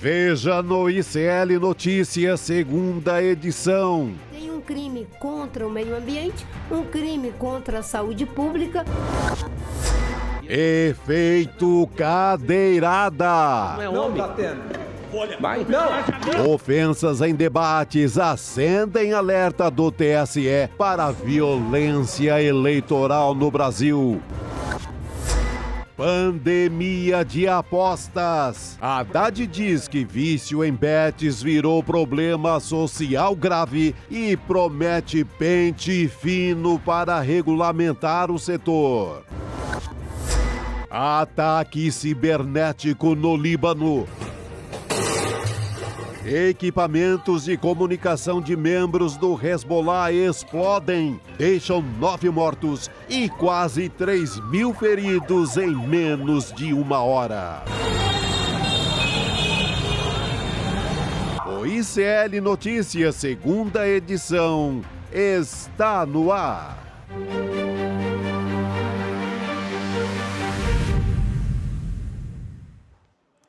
Veja no ICL Notícias, segunda edição. Tem um crime contra o meio ambiente, um crime contra a saúde pública. Efeito cadeirada. Não tá tendo. Vai, não. Ofensas em debates acendem alerta do TSE para a violência eleitoral no Brasil. Pandemia de apostas. Haddad diz que vício em bets virou problema social grave e promete pente fino para regulamentar o setor. Ataque cibernético no Líbano. Equipamentos de comunicação de membros do Hezbollah explodem, deixam 9 mortos e quase 3.000 feridos em menos de uma hora. O ICL Notícias, segunda edição, está no ar.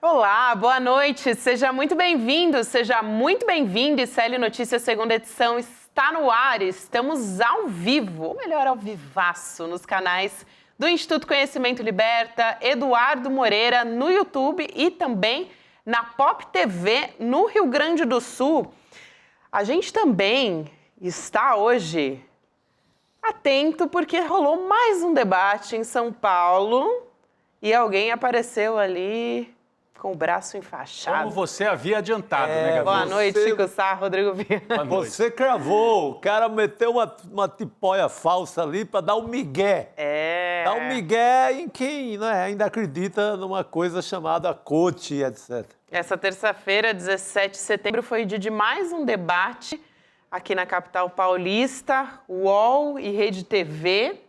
Olá, boa noite, seja muito bem-vindo, seja muito bem-vindo. ICL Notícias, segunda edição, está no ar. Estamos ao vivo, ou melhor, ao vivaço, nos canais do Instituto Conhecimento Liberta, Eduardo Moreira, no YouTube e também na Pop TV, no Rio Grande do Sul. A gente também está hoje atento porque rolou mais um debate em São Paulo e alguém apareceu ali com o braço enfaixado. Como você havia adiantado, né, Gabi? Boa noite, Chico Sá, Rodrigo Viana. Você cravou. O cara meteu uma tipóia falsa ali para dar um migué. Dar um migué em quem, né, ainda acredita numa coisa chamada coach, etc. Essa terça-feira, 17 de setembro, foi o dia de mais um debate aqui na capital paulista, UOL e Rede TV.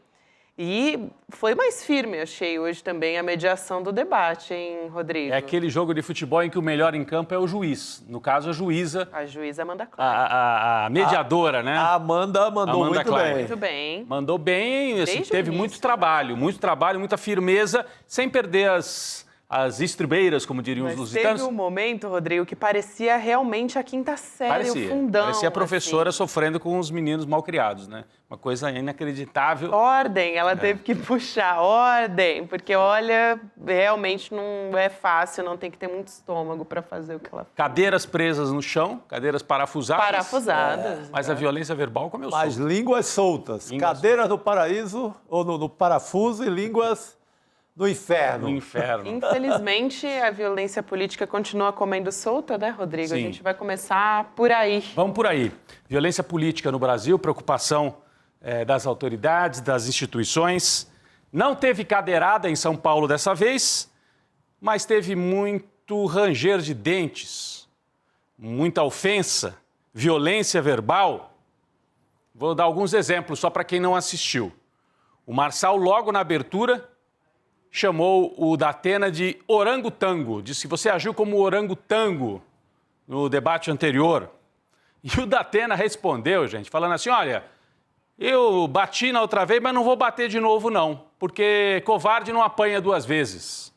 E foi mais firme, achei, hoje também a mediação do debate, hein, Rodrigo? É aquele jogo de futebol em que o melhor em campo é o juiz. No caso, a juíza. A juíza Amanda Klein. A mediadora, né? A Amanda mandou Amanda muito Klein. bem. Muito bem. Mandou bem, assim, Desde o teve início, muito trabalho, muita firmeza, sem perder as estribeiras, como diriam os Mas lusitanos. teve um momento, Rodrigo, que parecia realmente a quinta série, o fundão. Parecia a professora assim. sofrendo com os meninos mal criados, né? Uma coisa inacreditável. Ordem, ela teve que puxar, ordem, porque, olha, realmente não é fácil, não tem que ter muito estômago para fazer o que ela fez. Cadeiras presas no chão, cadeiras parafusadas. Parafusadas. Mas a violência verbal comeu Mas solto. línguas soltas. Línguas Cadeiras no paraíso, ou no parafuso, e línguas no inferno. No inferno. Infelizmente, a violência política continua comendo solta, né, Rodrigo? Sim. A gente vai começar por aí. Vamos por aí. Violência política no Brasil, preocupação das autoridades, das instituições. Não teve cadeirada em São Paulo dessa vez, mas teve muito ranger de dentes, muita ofensa, violência verbal. Vou dar alguns exemplos só para quem não assistiu. O Marçal, logo na abertura, chamou o Datena de orangotango. Disse que você agiu como orangotango no debate anterior. E o Datena respondeu, gente, falando assim, olha, eu bati na outra vez, mas não vou bater de novo, não, porque covarde não apanha 2 vezes.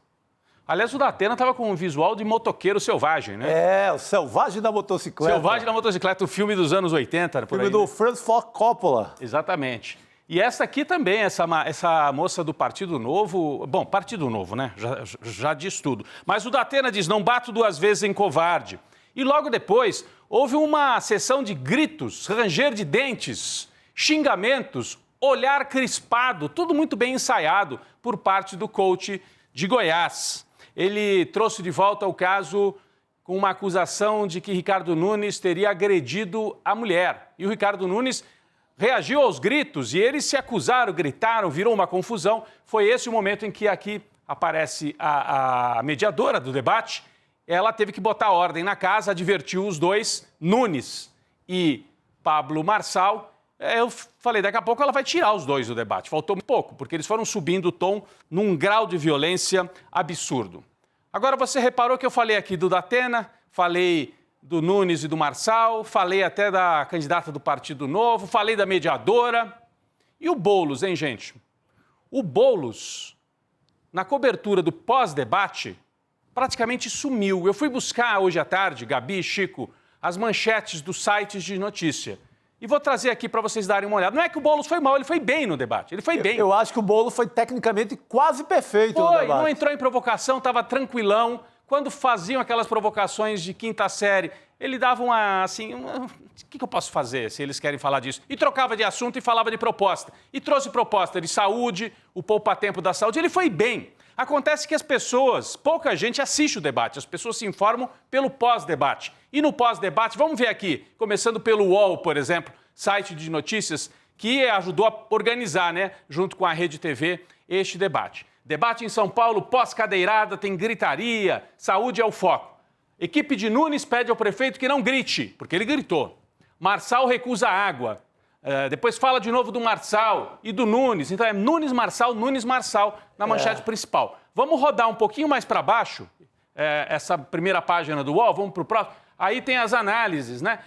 Aliás, o Datena estava com um visual de motoqueiro selvagem, né? O Selvagem da Motocicleta. Selvagem da Motocicleta, o filme dos anos 80. Por Filme aí, do né? Francis Ford Coppola. Exatamente. E essa aqui também, essa moça do Partido Novo... Bom, Partido Novo, né? Já diz tudo. Mas o Datena diz, não bato 2 vezes em covarde. E logo depois, houve uma sessão de gritos, ranger de dentes, xingamentos, olhar crispado, tudo muito bem ensaiado por parte do coach de Goiás. Ele trouxe de volta o caso com uma acusação de que Ricardo Nunes teria agredido a mulher. E o Ricardo Nunes reagiu aos gritos e eles se acusaram, gritaram, virou uma confusão. Foi esse o momento em que aqui aparece a mediadora do debate. Ela teve que botar ordem na casa, advertiu os dois, Nunes e Pablo Marçal. Eu falei, daqui a pouco ela vai tirar os dois do debate. Faltou um pouco, porque eles foram subindo o tom num grau de violência absurdo. Agora, você reparou que eu falei aqui do Datena, falei do Nunes e do Marçal, falei até da candidata do Partido Novo, falei da mediadora. E o Boulos, hein, gente? O Boulos, na cobertura do pós-debate, praticamente sumiu. Eu fui buscar hoje à tarde, Gabi e Chico, as manchetes dos sites de notícia. E vou trazer aqui para vocês darem uma olhada. Não é que o Boulos foi mal, ele foi bem no debate. Ele foi bem. Eu acho que o Boulos foi tecnicamente quase perfeito no debate. Não entrou em provocação, estava tranquilão. Quando faziam aquelas provocações de quinta série, ele dava o que eu posso fazer se eles querem falar disso? E trocava de assunto e falava de proposta. E trouxe proposta de saúde, o poupa-tempo da saúde. Ele foi bem. Acontece que as pessoas, pouca gente assiste o debate, as pessoas se informam pelo pós-debate. E no pós-debate, vamos ver aqui, começando pelo UOL, por exemplo, site de notícias, que ajudou a organizar, né, junto com a Rede TV, este debate. Debate em São Paulo, pós-cadeirada, tem gritaria, saúde é o foco. Equipe de Nunes pede ao prefeito que não grite, porque ele gritou. Marçal recusa água. Depois fala de novo do Marçal e do Nunes. Então é Nunes, Marçal na manchete principal. Vamos rodar um pouquinho mais para baixo, essa primeira página do UOL, vamos para o próximo. Aí tem as análises, né?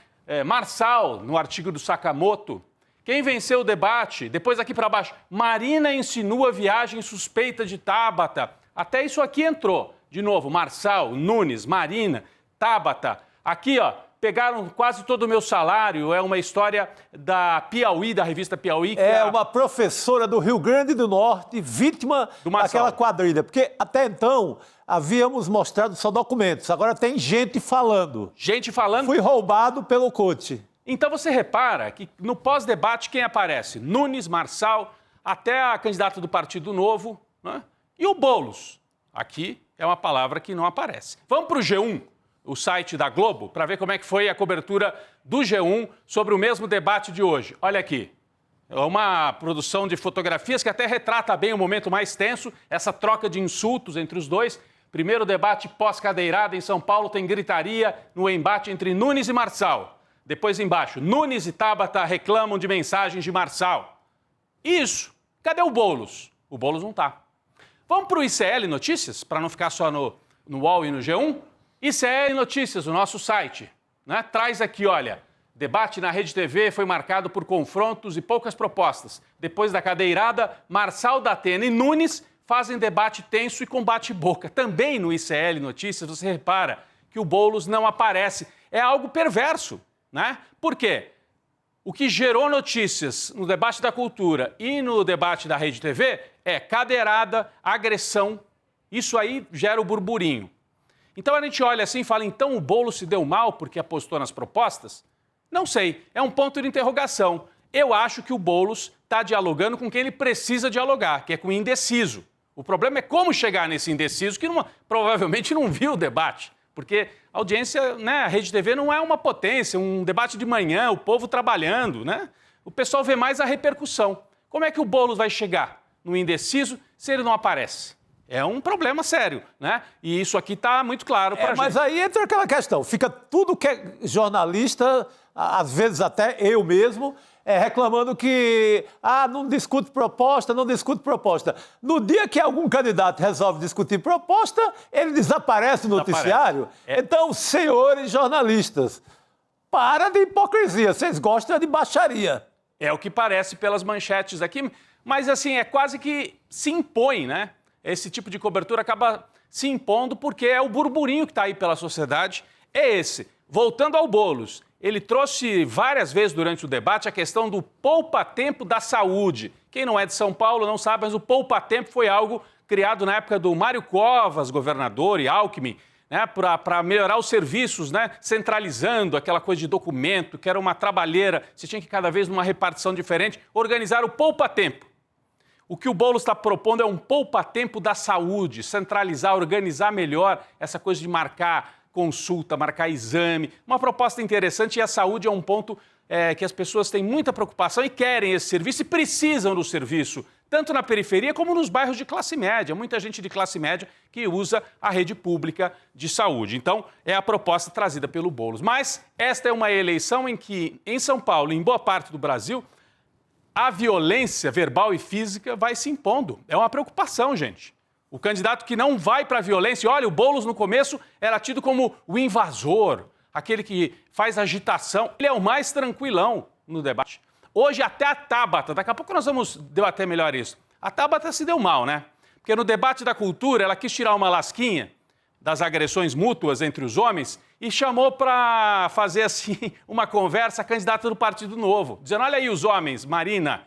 Marçal, no artigo do Sakamoto. Quem venceu o debate? Depois aqui para baixo. Marina insinua viagem suspeita de Tabata. Até isso aqui entrou. De novo, Marçal, Nunes, Marina, Tabata. Aqui, ó, pegaram quase todo o meu salário. É uma história da Piauí, da revista Piauí. É uma professora do Rio Grande do Norte, vítima daquela quadrilha. Porque até então havíamos mostrado só documentos. Agora tem gente falando. Gente falando? Fui roubado pelo coach. Então você repara que no pós-debate quem aparece? Nunes, Marçal, até a candidata do Partido Novo, né? E o Boulos. Aqui é uma palavra que não aparece. Vamos para o G1, o site da Globo, para ver como é que foi a cobertura do G1 sobre o mesmo debate de hoje. Olha aqui, é uma produção de fotografias que até retrata bem o momento mais tenso, essa troca de insultos entre os dois. Primeiro debate pós-cadeirada em São Paulo tem gritaria no embate entre Nunes e Marçal. Depois embaixo, Nunes e Tabata reclamam de mensagens de Marçal. Isso. Cadê o Boulos? O Boulos não está. Vamos para o ICL Notícias, para não ficar só no UOL e no G1? ICL Notícias, o nosso site, né? Traz aqui, olha, debate na Rede TV foi marcado por confrontos e poucas propostas. Depois da cadeirada, Marçal, Datena e Nunes fazem debate tenso e combate boca. Também no ICL Notícias, você repara que o Boulos não aparece. É algo perverso. Né? Por quê? O que gerou notícias no debate da cultura e no debate da Rede TV é cadeirada, agressão. Isso aí gera o burburinho. Então a gente olha assim e fala, então o Boulos se deu mal porque apostou nas propostas? Não sei, é um ponto de interrogação. Eu acho que o Boulos está dialogando com quem ele precisa dialogar, que é com o indeciso. O problema é como chegar nesse indeciso que provavelmente não viu o debate. Porque a audiência, né, a Rede TV não é uma potência, um debate de manhã, o povo trabalhando, né? O pessoal vê mais a repercussão. Como é que o Boulos vai chegar no indeciso se ele não aparece? É um problema sério, né? E isso aqui está muito claro para a gente. Mas aí entra aquela questão, fica tudo que é jornalista, às vezes até eu mesmo, reclamando que não discute proposta, não discute proposta. No dia que algum candidato resolve discutir proposta, ele desaparece no noticiário. Então, senhores jornalistas, para de hipocrisia, vocês gostam de baixaria. É o que parece pelas manchetes aqui, mas assim, é quase que se impõe, né? Esse tipo de cobertura acaba se impondo porque é o burburinho que está aí pela sociedade, é esse. Voltando ao Boulos, ele trouxe várias vezes durante o debate a questão do poupa-tempo da saúde. Quem não é de São Paulo não sabe, mas o poupa-tempo foi algo criado na época do Mário Covas, governador, e Alckmin, né, para melhorar os serviços, né, centralizando aquela coisa de documento, que era uma trabalheira, você tinha que cada vez numa repartição diferente, organizar o poupa-tempo. O que o Boulos está propondo é um poupa-tempo da saúde, centralizar, organizar melhor essa coisa de marcar consulta, marcar exame. Uma proposta interessante, e a saúde é um ponto que as pessoas têm muita preocupação e querem esse serviço e precisam do serviço, tanto na periferia como nos bairros de classe média. Muita gente de classe média que usa a rede pública de saúde. Então, é a proposta trazida pelo Boulos. Mas esta é uma eleição em que, em São Paulo e em boa parte do Brasil, a violência verbal e física vai se impondo. É uma preocupação, gente. O candidato que não vai para a violência, olha, o Boulos no começo era tido como o invasor, aquele que faz agitação. Ele é o mais tranquilão no debate. Hoje até a Tabata, daqui a pouco nós vamos debater melhor isso. A Tabata se deu mal, né? Porque no debate da cultura ela quis tirar uma lasquinha das agressões mútuas entre os homens e chamou para fazer assim uma conversa a candidata do Partido Novo, dizendo, olha aí os homens, Marina,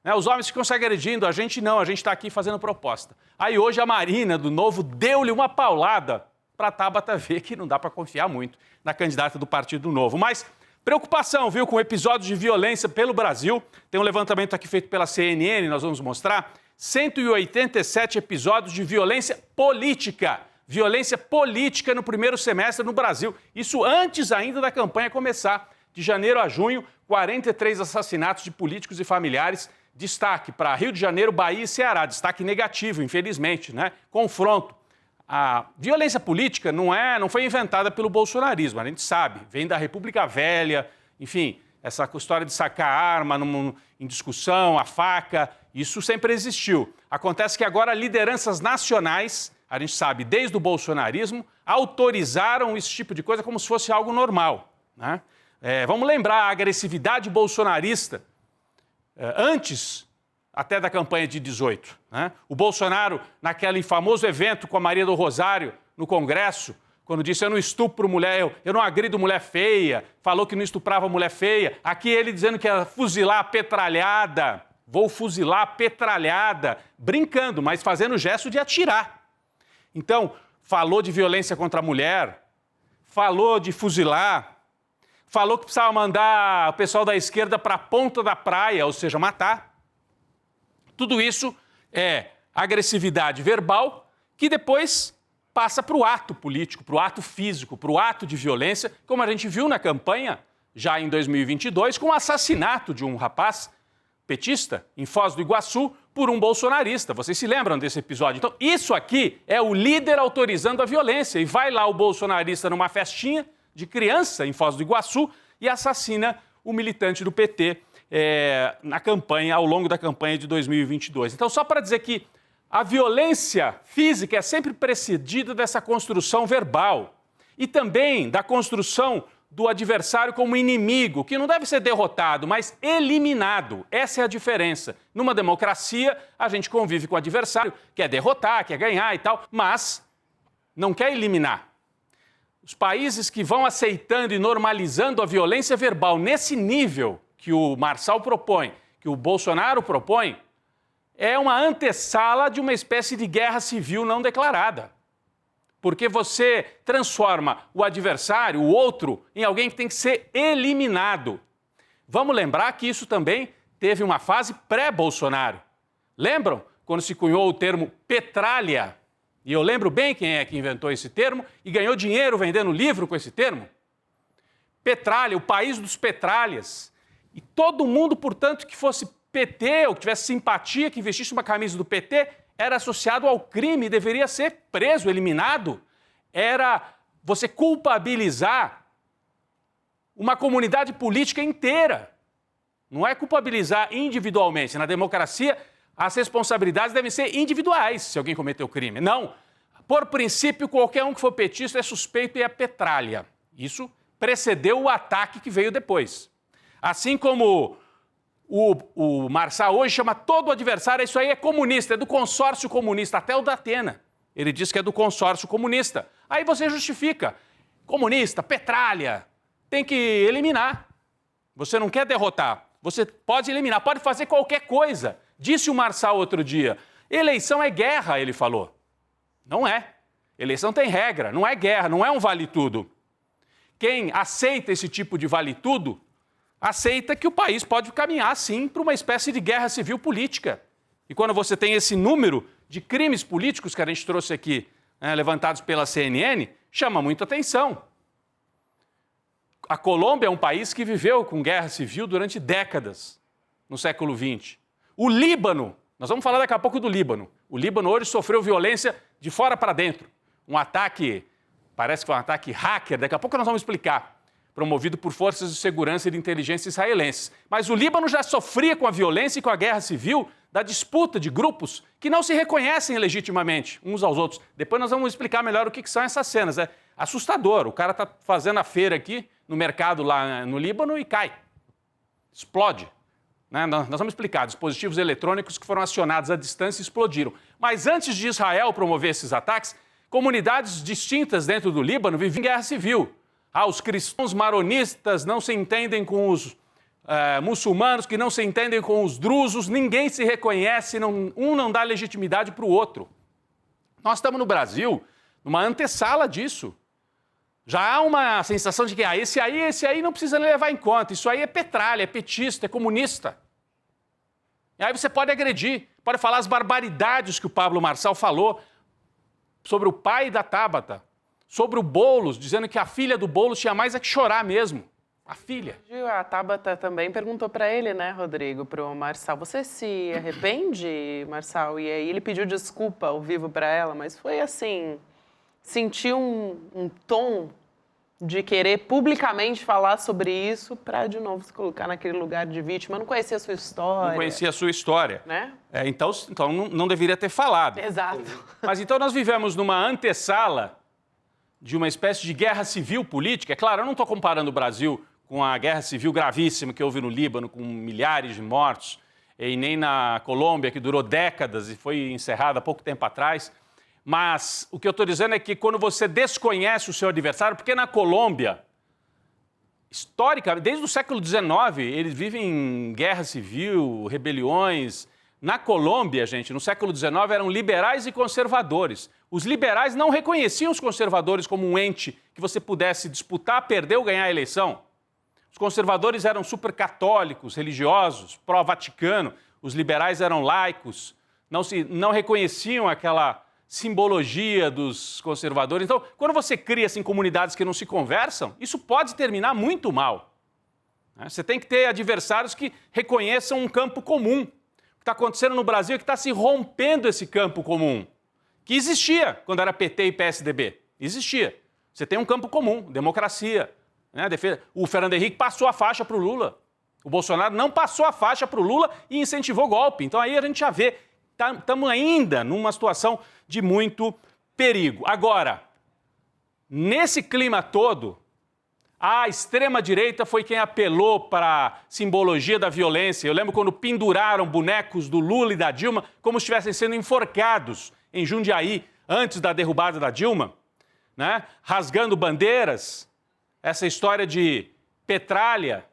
né, os homens ficam se agredindo, a gente não, a gente está aqui fazendo proposta. Aí hoje a Marina do Novo deu-lhe uma paulada para a Tabata ver que não dá para confiar muito na candidata do Partido Novo. Mas preocupação, viu, com episódios de violência pelo Brasil. Tem um levantamento aqui feito pela CNN, nós vamos mostrar. 187 episódios de violência política. Violência política no primeiro semestre no Brasil. Isso antes ainda da campanha começar. De janeiro a junho, 43 assassinatos de políticos e familiares. Destaque para Rio de Janeiro, Bahia e Ceará. Destaque negativo, infelizmente, né? Confronto. A violência política não foi inventada pelo bolsonarismo, a gente sabe. Vem da República Velha, enfim, essa história de sacar arma em discussão, a faca, isso sempre existiu. Acontece que agora lideranças nacionais, a gente sabe, desde o bolsonarismo, autorizaram esse tipo de coisa como se fosse algo normal, né? Vamos lembrar a agressividade bolsonarista antes até da campanha de 18. Né? O Bolsonaro, naquele famoso evento com a Maria do Rosário no Congresso, quando disse eu não estupro mulher, eu não agrido mulher feia, falou que não estuprava mulher feia. Aqui ele dizendo que ia fuzilar a petralhada, vou fuzilar a petralhada, brincando, mas fazendo o gesto de atirar. Então, falou de violência contra a mulher, falou de fuzilar, falou que precisava mandar o pessoal da esquerda para a ponta da praia, ou seja, matar. Tudo isso é agressividade verbal que depois passa para o ato político, para o ato físico, para o ato de violência, como a gente viu na campanha, já em 2022, com o assassinato de um rapaz petista em Foz do Iguaçu por um bolsonarista. Vocês se lembram desse episódio? Então, isso aqui é o líder autorizando a violência. E vai lá o bolsonarista numa festinha de criança em Foz do Iguaçu e assassina o militante do PT na campanha, ao longo da campanha de 2022. Então, só para dizer que a violência física é sempre precedida dessa construção verbal e também da construção do adversário como inimigo, que não deve ser derrotado, mas eliminado. Essa é a diferença. Numa democracia, a gente convive com o adversário, quer derrotar, quer ganhar e tal, mas não quer eliminar. Os países que vão aceitando e normalizando a violência verbal nesse nível que o Marçal propõe, que o Bolsonaro propõe, é uma antessala de uma espécie de guerra civil não declarada. Porque você transforma o adversário, o outro, em alguém que tem que ser eliminado. Vamos lembrar que isso também teve uma fase pré-Bolsonaro. Lembram quando se cunhou o termo petralha? E eu lembro bem quem é que inventou esse termo e ganhou dinheiro vendendo livro com esse termo. Petralha, o país dos petralhas. E todo mundo, portanto, que fosse PT ou que tivesse simpatia, que vestisse uma camisa do PT, era associado ao crime, deveria ser preso, eliminado. Era você culpabilizar uma comunidade política inteira. Não é culpabilizar individualmente. Na democracia, as responsabilidades devem ser individuais se alguém cometeu crime. Não. Por princípio, qualquer um que for petista é suspeito e é petralha. Isso precedeu o ataque que veio depois. Assim como o Marçal hoje chama todo o adversário, isso aí é comunista, é do consórcio comunista, até o Datena. Ele diz que é do consórcio comunista. Aí você justifica. Comunista, petralha, tem que eliminar. Você não quer derrotar, você pode eliminar, pode fazer qualquer coisa. Disse o Marçal outro dia, eleição é guerra, ele falou. Não é. Eleição tem regra, não é guerra, não é um vale-tudo. Quem aceita esse tipo de vale-tudo, aceita que o país pode caminhar, sim, para uma espécie de guerra civil política. E quando você tem esse número de crimes políticos que a gente trouxe aqui, levantados pela CNN, chama muita atenção. A Colômbia é um país que viveu com guerra civil durante décadas, no século XX. O Líbano, nós vamos falar daqui a pouco do Líbano. O Líbano hoje sofreu violência de fora para dentro. Um ataque, parece que foi um ataque hacker, daqui a pouco nós vamos explicar, promovido por forças de segurança e de inteligência israelenses. Mas o Líbano já sofria com a violência e com a guerra civil da disputa de grupos que não se reconhecem legitimamente uns aos outros. Depois nós vamos explicar melhor o que são essas cenas. É assustador. O cara está fazendo a feira aqui no mercado lá no Líbano e cai. Explode. Nós vamos explicar. Dispositivos eletrônicos que foram acionados à distância explodiram. Mas antes de Israel promover esses ataques, comunidades distintas dentro do Líbano vivem em guerra civil. Os cristãos maronistas não se entendem com os muçulmanos, que não se entendem com os drusos, ninguém se reconhece, um não dá legitimidade para o outro. Nós estamos no Brasil, numa antessala disso. Já há uma sensação de que esse aí não precisa levar em conta, isso aí é petralha, é petista, é comunista. E aí você pode agredir, pode falar as barbaridades que o Pablo Marçal falou sobre o pai da Tabata, sobre o Boulos, dizendo que a filha do Boulos tinha mais que chorar mesmo. A filha. A Tabata também perguntou para ele, né, Rodrigo, para o Marçal, você se arrepende, Marçal? E aí ele pediu desculpa ao vivo para ela, mas foi assim, sentiu um tom de querer publicamente falar sobre isso para, de novo, se colocar naquele lugar de vítima. Não conhecia a sua história. Não conhecia a sua história. Né? Então não deveria ter falado. Exato. Mas então nós vivemos numa antessala de uma espécie de guerra civil política. É claro, eu não estou comparando o Brasil com a guerra civil gravíssima que houve no Líbano, com milhares de mortos, e nem na Colômbia, que durou décadas e foi encerrada há pouco tempo atrás. Mas o que eu estou dizendo é que quando você desconhece o seu adversário, porque na Colômbia, historicamente, desde o século XIX, eles vivem em guerra civil, rebeliões. Na Colômbia, gente, no século XIX, eram liberais e conservadores. Os liberais não reconheciam os conservadores como um ente que você pudesse disputar, perder ou ganhar a eleição. Os conservadores eram supercatólicos, religiosos, pró-Vaticano. Os liberais eram laicos, não reconheciam aquela simbologia dos conservadores. Então, quando você cria assim, comunidades que não se conversam, isso pode terminar muito mal. Você tem que ter adversários que reconheçam um campo comum. O que está acontecendo no Brasil é que está se rompendo esse campo comum, que existia quando era PT e PSDB. Existia. Você tem um campo comum, democracia. Né? O Fernando Henrique passou a faixa para o Lula. O Bolsonaro não passou a faixa para o Lula e incentivou o golpe. Então aí a gente já vê, estamos ainda numa situação de muito perigo. Agora, nesse clima todo, a extrema-direita foi quem apelou para a simbologia da violência. Eu lembro quando penduraram bonecos do Lula e da Dilma como se estivessem sendo enforcados em Jundiaí, antes da derrubada da Dilma, né? Rasgando bandeiras, essa história de petralha,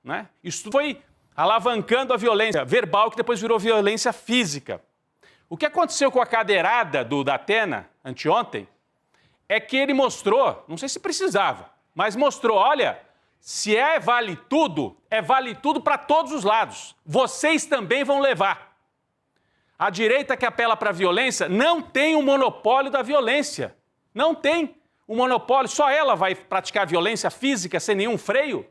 né? Isso foi alavancando a violência verbal, que depois virou violência física. O que aconteceu com a cadeirada do Datena, anteontem, é que ele mostrou, não sei se precisava, mas mostrou, olha, se vale tudo para todos os lados. Vocês também vão levar. A direita que apela para a violência não tem o monopólio da violência. Não tem o monopólio. Só ela vai praticar violência física sem nenhum freio?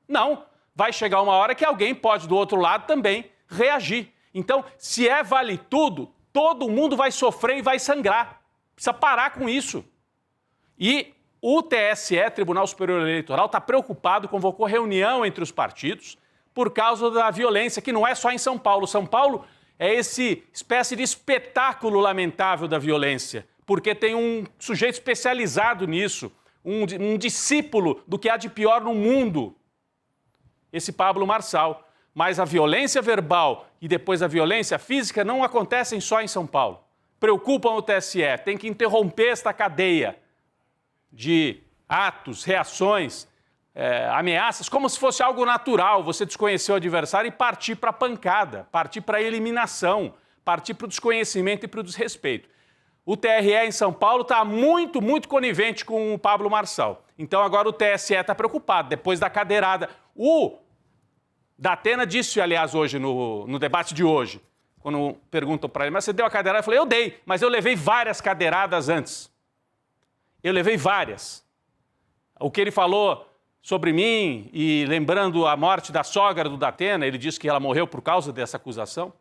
Não. Vai chegar uma hora que alguém pode, do outro lado, também reagir. Então, se vale tudo, todo mundo vai sofrer e vai sangrar. Precisa parar com isso. E o TSE, Tribunal Superior Eleitoral, está preocupado, convocou reunião entre os partidos por causa da violência, que não é só em São Paulo. São Paulo é esse espécie de espetáculo lamentável da violência, porque tem um sujeito especializado nisso, um discípulo do que há de pior no mundo, esse Pablo Marçal. Mas a violência verbal e depois a violência física não acontecem só em São Paulo. Preocupam o TSE, tem que interromper esta cadeia de atos, reações, ameaças, como se fosse algo natural, você desconhecer o adversário e partir para a pancada, partir para a eliminação, partir para o desconhecimento e para o desrespeito. O TRE em São Paulo está muito, muito conivente com o Pablo Marçal. Então agora o TSE está preocupado, depois da cadeirada. O Datena disse, aliás, hoje, no debate de hoje, quando perguntam para ele, mas você deu a cadeirada? Eu falei, eu dei, mas eu levei várias cadeiradas antes. Eu levei várias. O que ele falou sobre mim, e lembrando a morte da sogra do Datena, ele disse que ela morreu por causa dessa acusação,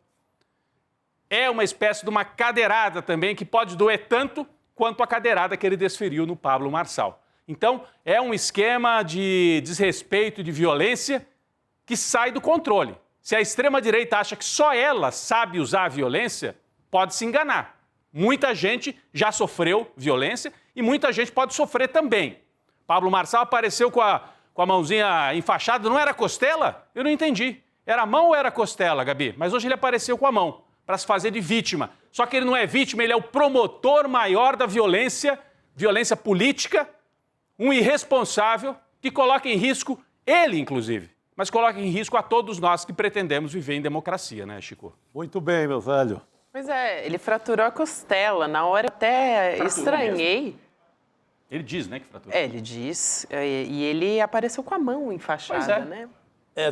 é uma espécie de uma cadeirada também que pode doer tanto quanto a cadeirada que ele desferiu no Pablo Marçal. Então, é um esquema de desrespeito e de violência que sai do controle. Se a extrema-direita acha que só ela sabe usar a violência, pode se enganar. Muita gente já sofreu violência e muita gente pode sofrer também. Pablo Marçal apareceu com a mãozinha enfaixada, não era costela? Eu não entendi. Era mão ou era costela, Gabi? Mas hoje ele apareceu com a mão, para se fazer de vítima. Só que ele não é vítima, ele é o promotor maior da violência política, um irresponsável que coloca em risco ele, inclusive, mas coloca em risco a todos nós que pretendemos viver em democracia, né, Chico? Muito bem, meu velho. Pois é, ele fraturou a costela. Na hora até Fraturou estranhei. mesmo. Ele diz, né, que fraturou. Ele diz. E ele apareceu com a mão enfaixada, Pois é. né?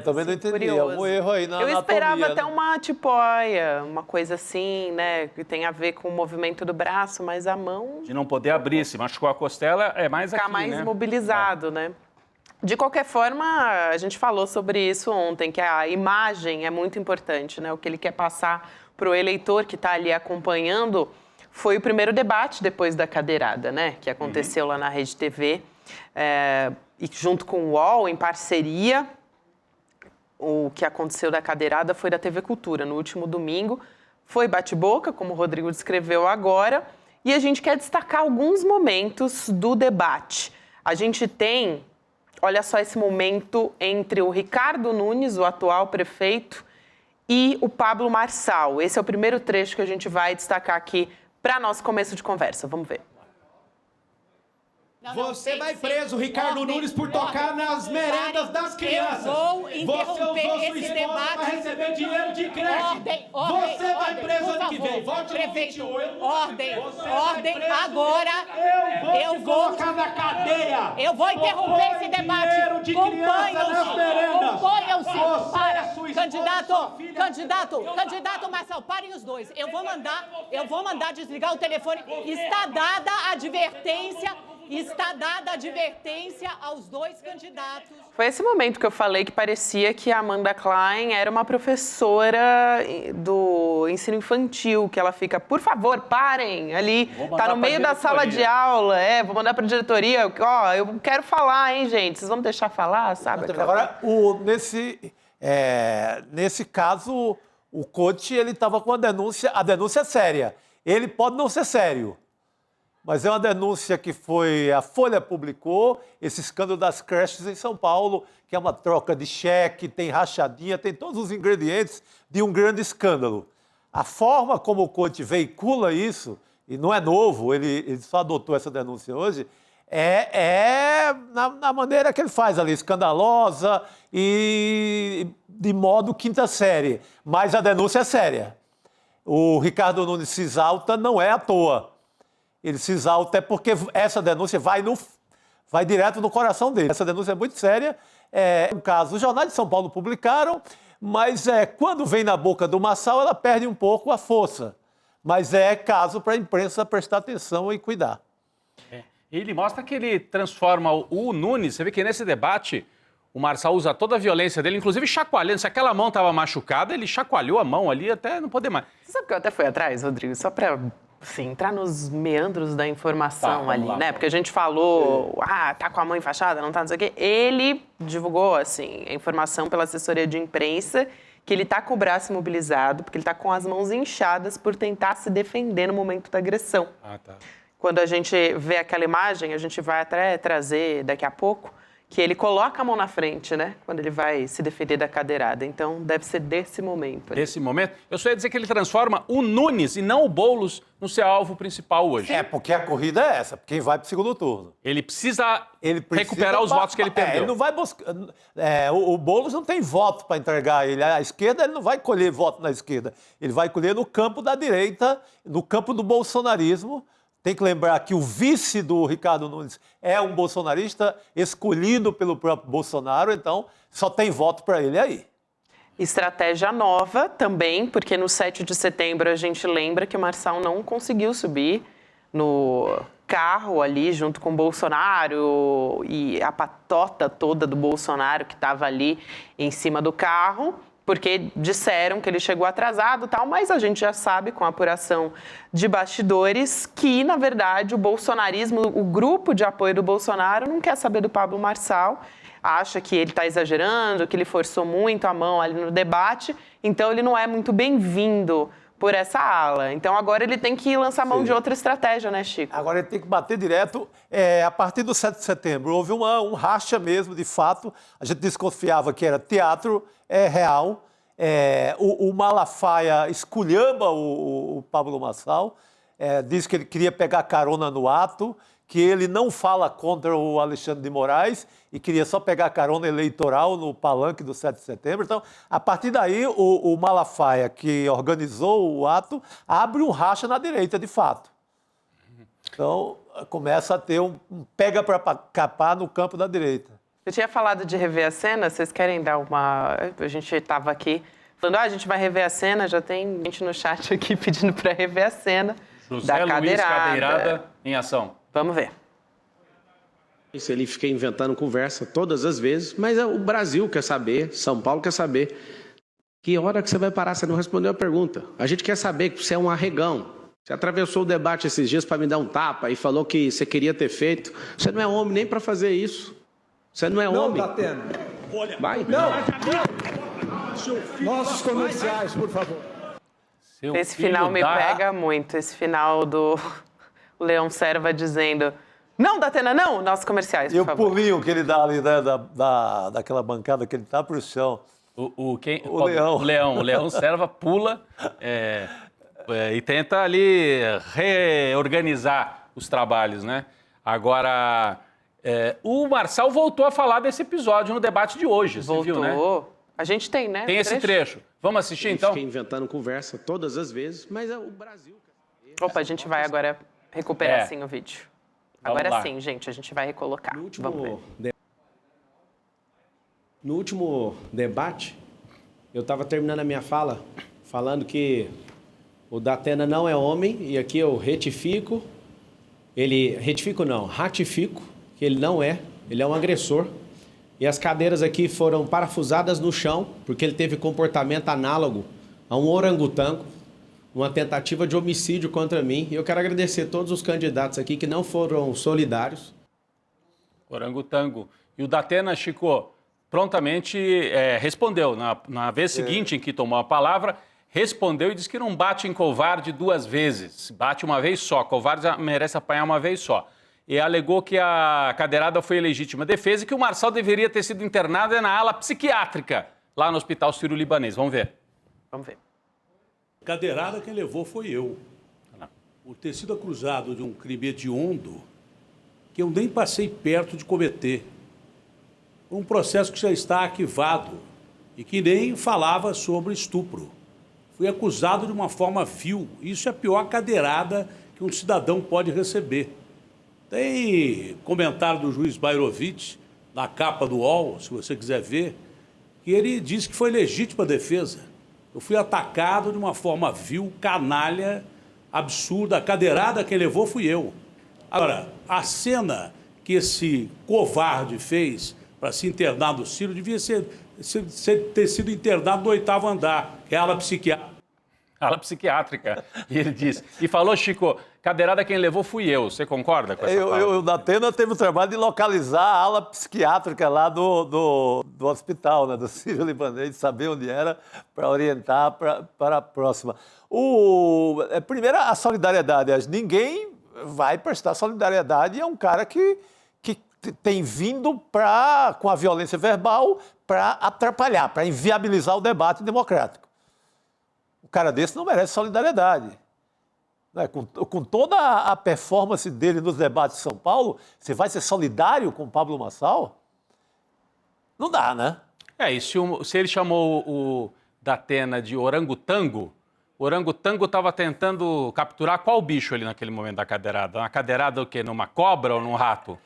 Também não entendi. Curioso. Algum erro aí na Eu esperava anatomia, até né? uma tipóia, uma coisa assim, né? Que tem a ver com o movimento do braço, mas a mão De não poder abrir, se machucou a costela, é mais ficar aqui, mais né? mobilizado, né? De qualquer forma, a gente falou sobre isso ontem, que a imagem é muito importante, né? O que ele quer passar para o eleitor que está ali acompanhando foi o primeiro debate depois da cadeirada, né? Que aconteceu lá na Rede TV, e junto com o UOL, em parceria. O que aconteceu da cadeirada foi da TV Cultura, no último domingo. Foi bate-boca, como o Rodrigo descreveu agora, e a gente quer destacar alguns momentos do debate. A gente tem, olha só esse momento entre o Ricardo Nunes, o atual prefeito, e o Pablo Marçal. Esse é o primeiro trecho que a gente vai destacar aqui para nosso começo de conversa. Vamos ver. Você vai preso, Ricardo Nunes, por tocar nas merendas das crianças. Eu vou Você interromper usou sua esse escola debate. para receber dinheiro de creche. Ordem, Você vai preso por ano que favor. vem. Volte no Prefeito, 21. ordem, Você ordem. vai preso. Agora Eu vou te colocar na cadeia. Eu vou interromper esse debate. Dinheiro de criança nas merendas. Componham-se. Você, Para, sua esposa, sua filha- candidato Marcel, parem os dois. Eu vou mandar desligar o telefone. Está dada a advertência. Está dada a advertência aos dois candidatos. Foi esse momento que eu falei que parecia que a Amanda Klein era uma professora do ensino infantil, que ela fica, por favor, parem, ali, tá no meio da sala de aula, vou mandar para a diretoria, ó, eu quero falar, hein, gente, vocês vão me deixar falar, sabe? Agora, nesse caso, o coach ele estava com a denúncia é séria. Ele pode não ser sério, mas é uma denúncia que a Folha publicou, esse escândalo das creches em São Paulo, que é uma troca de cheque, tem rachadinha, tem todos os ingredientes de um grande escândalo. A forma como o coach veicula isso, e não é novo, ele só adotou essa denúncia hoje, na maneira que ele faz ali, escandalosa e de modo quinta série. Mas a denúncia é séria. O Ricardo Nunes se exalta, não é à toa. Ele se exalta porque essa denúncia vai direto no coração dele. Essa denúncia é muito séria. É um caso, os jornais de São Paulo publicaram, mas quando vem na boca do Marçal, ela perde um pouco a força. Mas é caso para a imprensa prestar atenção e cuidar. Ele mostra que ele transforma o Nunes, você vê que nesse debate o Marçal usa toda a violência dele, inclusive chacoalhando. Se aquela mão estava machucada, ele chacoalhou a mão ali até não poder mais. Você sabe que eu até fui atrás, Rodrigo, só para entrar nos meandros da informação ali, lá, né? Porque a gente falou, tá com a mão enfaixada, não tá, não sei o quê. Ele divulgou, assim, a informação pela assessoria de imprensa que ele tá com o braço imobilizado, porque ele tá com as mãos inchadas por tentar se defender no momento da agressão. Tá. Quando a gente vê aquela imagem, a gente vai até trazer daqui a pouco, que ele coloca a mão na frente, né? Quando ele vai se defender da cadeirada. Então, deve ser desse momento. Desse momento, eu só ia dizer que ele transforma o Nunes e não o Boulos no seu alvo principal hoje. Porque a corrida é essa, quem vai para o segundo turno. Ele precisa recuperar os votos que ele perdeu. Ele não vai buscar. O Boulos não tem voto para entregar ele. À esquerda, ele não vai colher voto na esquerda. Ele vai colher no campo da direita, no campo do bolsonarismo. Tem que lembrar que o vice do Ricardo Nunes é um bolsonarista escolhido pelo próprio Bolsonaro, então só tem voto para ele aí. Estratégia nova também, porque no 7 de setembro a gente lembra que o Marçal não conseguiu subir no carro ali junto com o Bolsonaro e a patota toda do Bolsonaro que estava ali em cima do carro, porque disseram que ele chegou atrasado e tal, mas a gente já sabe, com a apuração de bastidores, que, na verdade, o bolsonarismo, o grupo de apoio do Bolsonaro não quer saber do Pablo Marçal, acha que ele está exagerando, que ele forçou muito a mão ali no debate, então ele não é muito bem-vindo por essa ala. Então agora ele tem que lançar mão de outra estratégia, né, Chico? Agora ele tem que bater direto. A partir do 7 de setembro houve um racha mesmo, de fato. A gente desconfiava que era teatro real. O Malafaia esculhamba o Pablo Marçal, diz que ele queria pegar carona no ato, que ele não fala contra o Alexandre de Moraes e queria só pegar carona eleitoral no palanque do 7 de setembro. Então, a partir daí, o Malafaia, que organizou o ato, abre um racha na direita, de fato. Então, começa a ter um pega para capar no campo da direita. Eu tinha falado de rever a cena, vocês querem dar uma... A gente estava aqui falando, a gente vai rever a cena, já tem gente no chat aqui pedindo para rever a cena José da Luiz cadeirada. Cadeirada em ação. Vamos ver. Ele fica inventando conversa todas as vezes, mas o Brasil quer saber, São Paulo quer saber. Que hora que você vai parar? Você não respondeu a pergunta. A gente quer saber que você é um arregão. Você atravessou o debate esses dias para me dar um tapa e falou que você queria ter feito. Você não é homem nem para fazer isso. Você não é homem. Não, Datena. Olha, vai. Não. Nossos comerciais, por favor. Esse final me pega muito, esse final do Leão Serva dizendo... Não, Datena, não! Nossos comerciais, por favor. E o pulinho que ele dá ali, né, daquela bancada que ele tá pro chão. O Leão. O Leão Serva pula e tenta ali reorganizar os trabalhos, né? Agora, o Marçal voltou a falar desse episódio no debate de hoje, você viu, né? A gente tem, né? Tem esse trecho. Vamos assistir, então? Fica inventando conversa todas as vezes, mas o Brasil... Opa, a gente vai agora recuperar sim o vídeo. Agora Vamos lá. sim, gente, a gente vai recolocar. No último debate, eu estava terminando a minha fala, falando que o Datena não é homem, e aqui eu ratifico, que ele não é, ele é um agressor. E as cadeiras aqui foram parafusadas no chão, porque ele teve comportamento análogo a um orangotango, uma tentativa de homicídio contra mim. E eu quero agradecer a todos os candidatos aqui que não foram solidários. Orangotango. E o Datena, Chico, prontamente respondeu. Na vez seguinte em que tomou a palavra, respondeu e disse que não bate em covarde duas vezes. Bate uma vez só. Covarde merece apanhar uma vez só. E alegou que a cadeirada foi legítima defesa e que o Marçal deveria ter sido internado na ala psiquiátrica, lá no Hospital Sírio-Libanês. Vamos ver. Vamos ver. Cadeirada quem levou foi eu. Por ter sido acusado de um crime hediondo que eu nem passei perto de cometer. Um processo que já está arquivado e que nem falava sobre estupro. Fui acusado de uma forma vil. Isso é a pior cadeirada que um cidadão pode receber. Tem comentário do juiz Bairovic, na capa do UOL, se você quiser ver, que ele disse que foi legítima defesa. Eu fui atacado de uma forma vil, canalha, absurda. A cadeirada que levou fui eu. Agora, a cena que esse covarde fez para se internar no Sírio devia ter sido internado no 8º andar, que é a ala psiquiátrica. Ala psiquiátrica. E ele disse. E falou, Chico, cadeirada quem levou fui eu. Você concorda com essa fala? O Datena teve o trabalho de localizar a ala psiquiátrica lá do hospital, né, do Sírio-Libanês, de saber onde era para orientar para a próxima. Primeiro, a solidariedade. Ninguém vai prestar solidariedade a um cara que tem vindo com a violência verbal para atrapalhar, para inviabilizar o debate democrático. O cara desse não merece solidariedade. Com toda a performance dele nos debates de São Paulo, você vai ser solidário com o Pablo Marçal? Não dá, né? E se ele chamou o Datena de orangotango, o orangotango estava tentando capturar qual bicho ali naquele momento da cadeirada? Uma cadeirada o quê? Numa cobra ou num rato?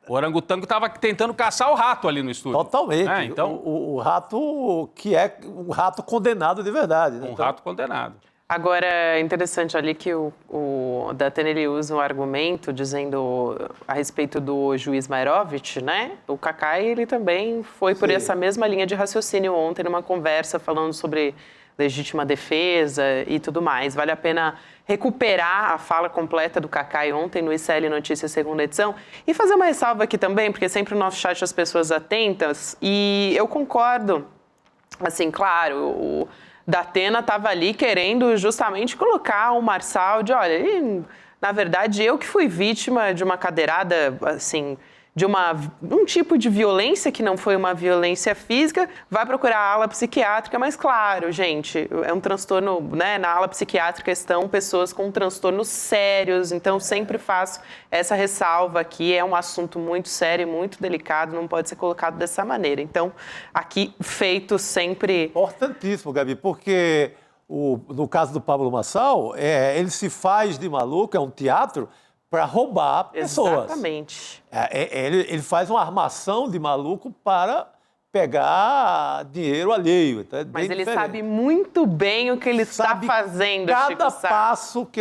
O orangotango estava tentando caçar o rato ali no estúdio. Totalmente. Então... O rato que é um rato condenado de verdade. Né? Rato condenado. Agora, é interessante ali que o Datena ele usa um argumento dizendo a respeito do juiz Mairovic, né? O Cacai, ele também foi por essa mesma linha de raciocínio ontem numa conversa falando sobre legítima defesa e tudo mais. Vale a pena recuperar a fala completa do Cacai ontem no ICL Notícias, segunda edição. E fazer uma ressalva aqui também, porque sempre no nosso chat as pessoas atentas. E eu concordo, assim, claro, o Datena estava ali querendo justamente colocar o Marçal de, olha, na verdade, eu que fui vítima de uma cadeirada, assim, de um tipo de violência que não foi uma violência física, vai procurar a ala psiquiátrica, mas claro, gente, é um transtorno, né? Na ala psiquiátrica estão pessoas com transtornos sérios, então sempre faço essa ressalva aqui, é um assunto muito sério e muito delicado, não pode ser colocado dessa maneira. Então, aqui, feito sempre... Importantíssimo, Gabi, porque no caso do Pablo Marçal, ele se faz de maluco, é um teatro, para roubar pessoas. Exatamente. Ele faz uma armação de maluco para pegar dinheiro alheio. Então é Mas bem ele diferente. sabe muito bem o que ele está fazendo, Cada Chico Sá. passo que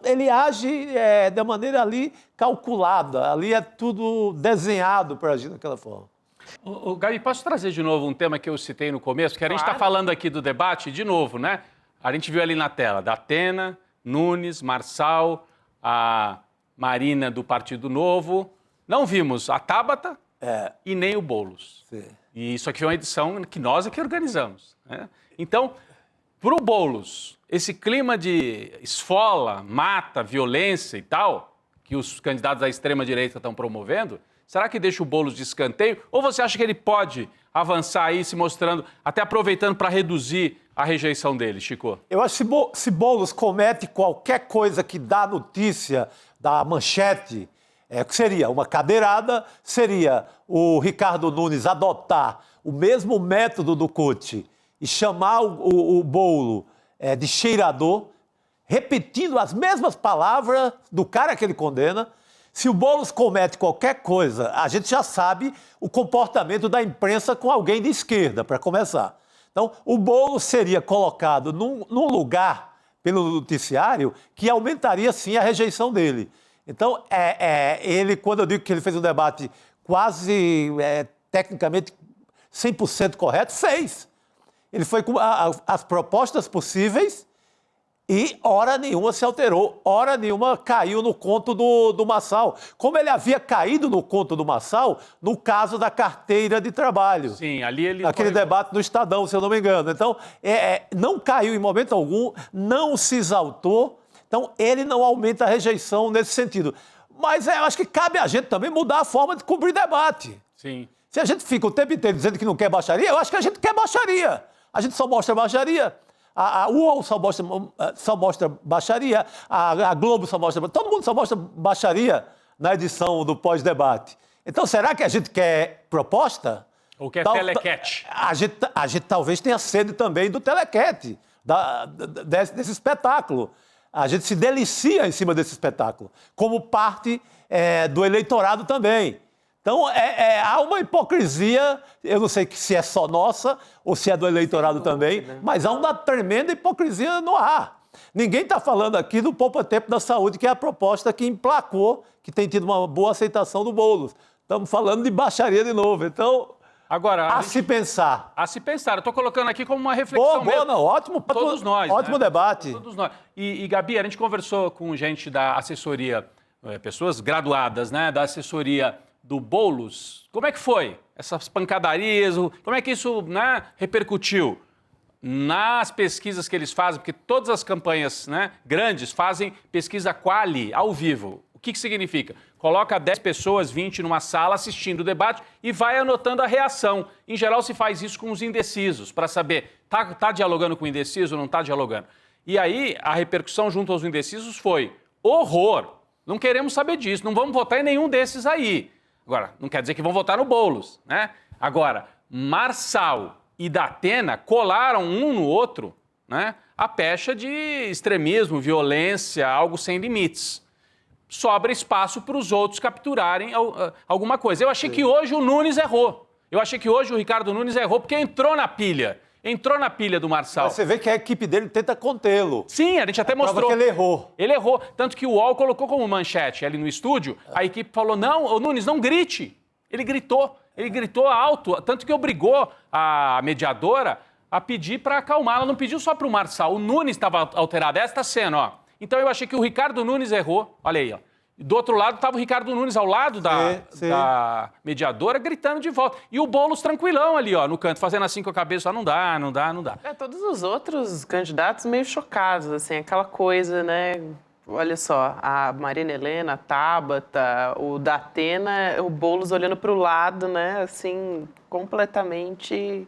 ele age de maneira ali calculada, ali é tudo desenhado para agir daquela forma. Gabi, posso trazer de novo um tema que eu citei no começo? Que a gente está Claro. falando aqui do debate, de novo, né? A gente viu ali na tela, Datena, Nunes, Marçal, a Marina do Partido Novo. Não vimos a Tabata e nem o Boulos. Sim. E isso aqui é uma edição que nós aqui organizamos, né? Então, para o Boulos, esse clima de esfola, mata, violência e tal, que os candidatos à extrema-direita estão promovendo, será que deixa o Boulos de escanteio? Ou você acha que ele pode avançar aí, se mostrando, até aproveitando para reduzir a rejeição dele, Chico? Eu acho que se Boulos comete qualquer coisa que dá notícia, dá manchete, que seria uma cadeirada, seria o Ricardo Nunes adotar o mesmo método do Couto e chamar o Boulos de cheirador, repetindo as mesmas palavras do cara que ele condena. Se o Boulos comete qualquer coisa, a gente já sabe o comportamento da imprensa com alguém de esquerda, para começar. Então, o Boulos seria colocado num lugar pelo noticiário que aumentaria, sim, a rejeição dele. Então, ele, quando eu digo que ele fez um debate quase, tecnicamente, 100% correto, fez. Ele foi com as propostas possíveis e hora nenhuma se alterou, hora nenhuma caiu no conto do Marçal. Como ele havia caído no conto do Marçal no caso da carteira de trabalho. Sim, ali ele... Aquele debate no Estadão, se eu não me engano. Então, não caiu em momento algum, não se exaltou. Então, ele não aumenta a rejeição nesse sentido. Mas eu acho que cabe a gente também mudar a forma de cobrir debate. Sim. Se a gente fica o tempo inteiro dizendo que não quer baixaria, eu acho que a gente quer baixaria. A gente só mostra baixaria. A UOL só mostra baixaria, a Globo só mostra... Todo mundo só mostra baixaria na edição do pós-debate. Então, será que a gente quer proposta? Ou quer telequete? A gente talvez tenha sede também do telequete, desse espetáculo. A gente se delicia em cima desse espetáculo, como parte do eleitorado também. Então, há uma hipocrisia, eu não sei se é só nossa ou se é do eleitorado também, mas há uma tremenda hipocrisia no ar. Ninguém está falando aqui do poupa-tempo da saúde, que é a proposta que emplacou, que tem tido uma boa aceitação do Boulos. Estamos falando de baixaria de novo. Então, agora, se pensar. A se pensar. Eu estou colocando aqui como uma reflexão mesmo. Não, ótimo. Todos nós. Ótimo debate. Todos nós. E, Gabi, a gente conversou com gente da assessoria, pessoas graduadas, né, da assessoria do Boulos. Como é que foi? Essas pancadarias, como é que isso, né, repercutiu nas pesquisas que eles fazem? Porque todas as campanhas, né, grandes fazem pesquisa quali, ao vivo. O que significa? Coloca 10 pessoas, 20 numa sala assistindo o debate e vai anotando a reação. Em geral, se faz isso com os indecisos, para saber, tá dialogando com o indeciso ou não está dialogando? E aí, a repercussão junto aos indecisos foi horror. Não queremos saber disso, não vamos votar em nenhum desses aí. Agora, não quer dizer que vão votar no Boulos, né? Agora, Marçal e Datena colaram um no outro, né, a pecha de extremismo, violência, algo sem limites. Sobra espaço para os outros capturarem alguma coisa. Eu achei que hoje o Nunes errou. Eu achei que hoje o Ricardo Nunes errou porque entrou na pilha. Entrou na pilha do Marçal. Mas você vê que a equipe dele tenta contê-lo. Sim, a gente até mostrou. Que ele errou. Ele errou. Tanto que o UOL colocou como manchete ali no estúdio, a equipe falou, não, ô Nunes, não grite. Ele gritou alto, tanto que obrigou a mediadora a pedir para acalmar. Ela não pediu só para o Marçal, o Nunes estava alterado. Essa está sendo, ó. Então eu achei que o Ricardo Nunes errou. Olha aí, ó. Do outro lado estava o Ricardo Nunes ao lado da mediadora, gritando de volta. E o Boulos tranquilão ali, ó, no canto, fazendo assim com a cabeça, não dá. Todos os outros candidatos meio chocados, assim, aquela coisa, né? Olha só, a Marina Helena, a Tabata, o Datena, o Boulos olhando para o lado, né? Assim, completamente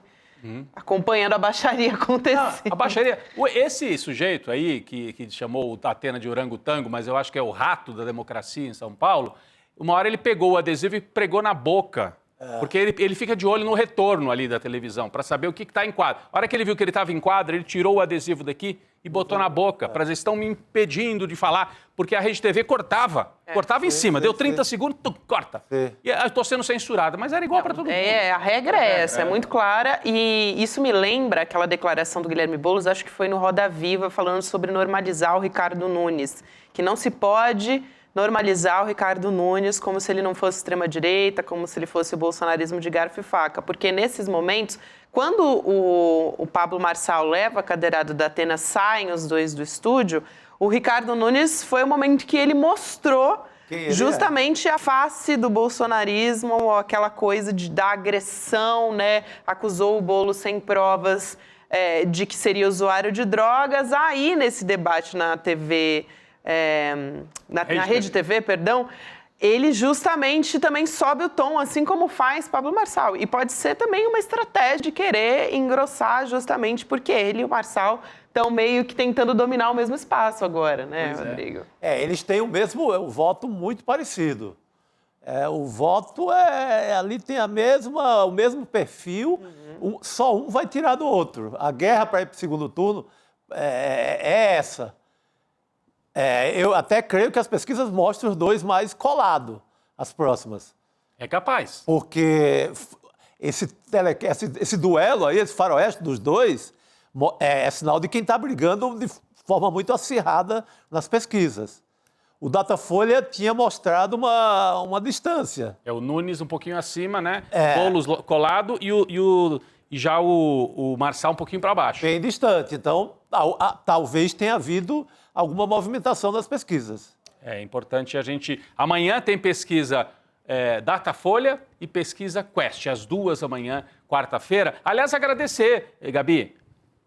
acompanhando a baixaria acontecer. A baixaria. Esse sujeito aí, que chamou o Datena de orangotango, mas eu acho que é o rato da democracia em São Paulo, uma hora ele pegou o adesivo e pregou na boca. Porque ele fica de olho no retorno ali da televisão, para saber o que está em quadro. A hora que ele viu que ele estava em quadro, ele tirou o adesivo daqui e botou na boca, para dizer, estão me impedindo de falar, porque a Rede TV cortava em cima, deu 30 segundos, corta. E eu estou sendo censurada, mas era igual para todo mundo. A regra é essa, é muito clara, e isso me lembra aquela declaração do Guilherme Boulos, acho que foi no Roda Viva, falando sobre normalizar o Ricardo Nunes, que não se pode normalizar o Ricardo Nunes como se ele não fosse extrema-direita, como se ele fosse o bolsonarismo de garfo e faca. Porque nesses momentos, quando o Pablo Marçal leva a cadeirada da Atena, saem os dois do estúdio, o Ricardo Nunes foi o momento que ele mostrou justamente a face do bolsonarismo, aquela coisa da agressão, né? Acusou o Boulos sem provas de que seria usuário de drogas. Aí, nesse debate na TV... na Rede TV, perdão, ele justamente também sobe o tom, assim como faz Pablo Marçal. E pode ser também uma estratégia de querer engrossar justamente porque ele e o Marçal estão meio que tentando dominar o mesmo espaço agora, né, Rodrigo? Eles têm o voto muito parecido. O voto ali tem o mesmo perfil, só um vai tirar do outro. A guerra para ir para o segundo turno é essa. Eu até creio que as pesquisas mostram os dois mais colados, as próximas. É capaz. Porque esse duelo aí, esse faroeste dos dois, é sinal de quem está brigando de forma muito acirrada nas pesquisas. O Datafolha tinha mostrado uma distância. O Nunes um pouquinho acima, né? Boulos colado e já o Marçal um pouquinho para baixo. Bem distante. Então, talvez tenha havido alguma movimentação das pesquisas. É importante a gente... Amanhã tem pesquisa Datafolha e pesquisa Quest, às 2 da manhã, quarta-feira. Aliás, agradecer, Gabi,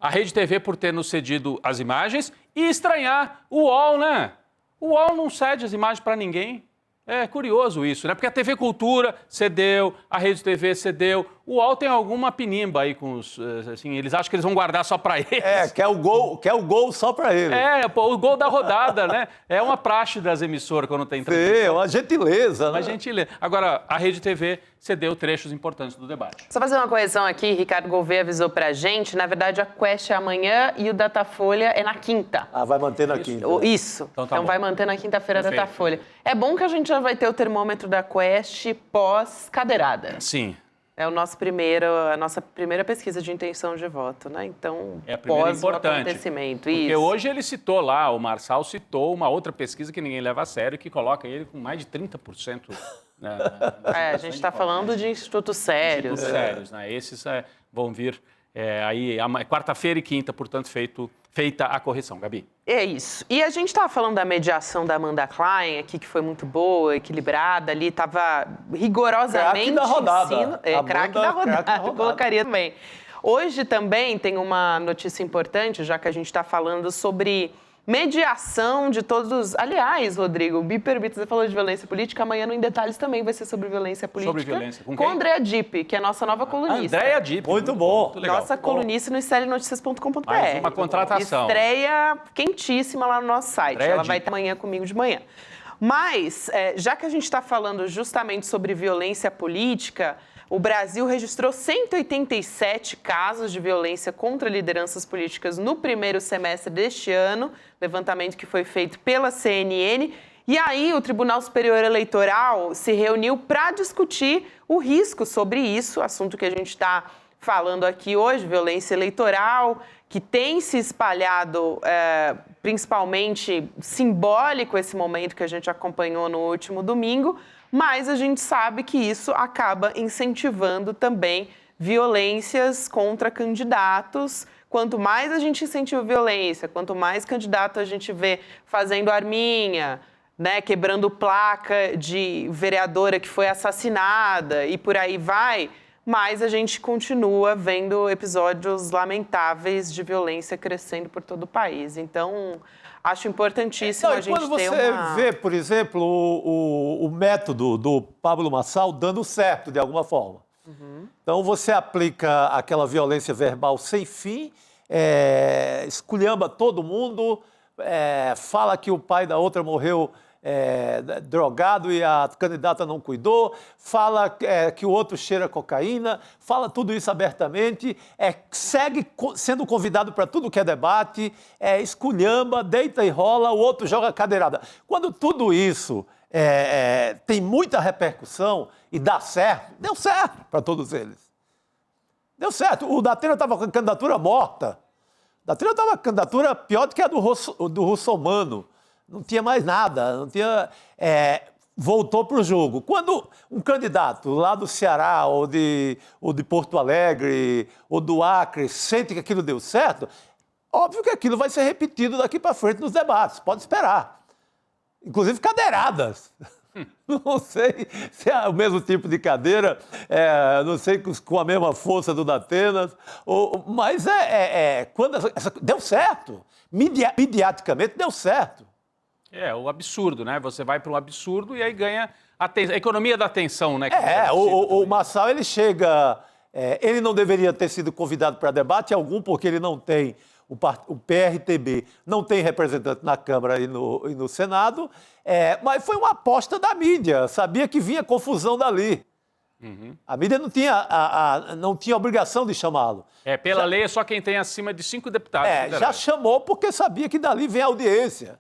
a Rede TV por ter nos cedido as imagens e estranhar o UOL, né? O UOL não cede as imagens para ninguém. É curioso isso, né? Porque a TV Cultura cedeu, a Rede TV cedeu. O UOL tem alguma pinimba aí com os... Assim, eles acham que eles vão guardar só para eles. Quer o gol só para eles. O gol da rodada, né? É uma praxe das emissoras quando tem transmissão. Sim, uma gentileza. Uma gentileza. Agora, a Rede TV cedeu trechos importantes do debate. Só fazer uma correção aqui, Ricardo Gouveia avisou pra gente, na verdade a Quest é amanhã e o Datafolha é na quinta. Vai manter na quinta. Isso. Então vai manter na quinta-feira a Datafolha. É bom que a gente já vai ter o termômetro da Quest pós-cadeirada. Sim. É a nossa primeira pesquisa de intenção de voto, né? Então, é a primeira importante, acontecimento. Porque hoje ele citou lá, o Marçal citou uma outra pesquisa que ninguém leva a sério, que coloca ele com mais de 30%. A gente está falando de institutos sérios. Institutos sérios, né? Esses vão vir aí quarta-feira e quinta, portanto, feita a correção. Gabi. É isso. E a gente estava falando da mediação da Amanda Klein aqui, que foi muito boa, equilibrada, ali estava rigorosamente... Craque da rodada. Craque da rodada, colocaria também. Hoje também tem uma notícia importante, já que a gente está falando sobre mediação de todos... Aliás, Rodrigo, me permita, você falou de violência política, amanhã no Em Detalhes também vai ser sobre violência política. Sobre violência. Com quem? Com Andréa Dipp, que é a nossa nova colunista. Andréa Dipp. Muito bom. Muito legal. Nossa colunista no estelienoticias.com.br. Mais uma contratação. Estreia quentíssima lá no nosso site. Ela vai estar amanhã comigo de manhã. Mas, já que a gente está falando justamente sobre violência política, o Brasil registrou 187 casos de violência contra lideranças políticas no primeiro semestre deste ano, levantamento que foi feito pela CNN. E aí o Tribunal Superior Eleitoral se reuniu para discutir o risco sobre isso, assunto que a gente está falando aqui hoje, violência eleitoral, que tem se espalhado, principalmente simbólico esse momento que a gente acompanhou no último domingo, mas a gente sabe que isso acaba incentivando também violências contra candidatos. Quanto mais a gente incentiva violência, quanto mais candidato a gente vê fazendo arminha, né, quebrando placa de vereadora que foi assassinada e por aí vai, mas a gente continua vendo episódios lamentáveis de violência crescendo por todo o país. Então, acho importantíssimo a gente ter quando você vê, por exemplo, o método do Pablo Marçal dando certo de alguma forma. Então, você aplica aquela violência verbal sem fim, esculhamba todo mundo, fala que o pai da outra morreu drogado e a candidata não cuidou, fala que o outro cheira cocaína, fala tudo isso abertamente, segue sendo convidado para tudo que é debate, esculhamba, deita e rola, o outro joga cadeirada. Quando tudo isso tem muita repercussão e dá certo, deu certo para todos eles. Deu certo. O Datena estava com a candidatura morta. O Datena estava com a candidatura pior do que a do Russomano. Não tinha mais nada, não tinha, voltou para o jogo. Quando um candidato lá do Ceará, ou de Porto Alegre, ou do Acre, sente que aquilo deu certo, óbvio que aquilo vai ser repetido daqui para frente nos debates, pode esperar. Inclusive cadeiradas. Não sei se é o mesmo tipo de cadeira, não sei com a mesma força do Datenas, mas quando deu certo, mediaticamente deu certo. O absurdo, né? Você vai para um absurdo e aí ganha a economia da atenção, né? O Marçal, ele chega... ele não deveria ter sido convidado para debate algum, porque ele não tem... O PRTB não tem representante na Câmara e no Senado, mas foi uma aposta da mídia, sabia que vinha confusão dali. A mídia não tinha obrigação de chamá-lo. Pela lei é só quem tem acima de 5 deputados. Já chamou porque sabia que dali vem audiência.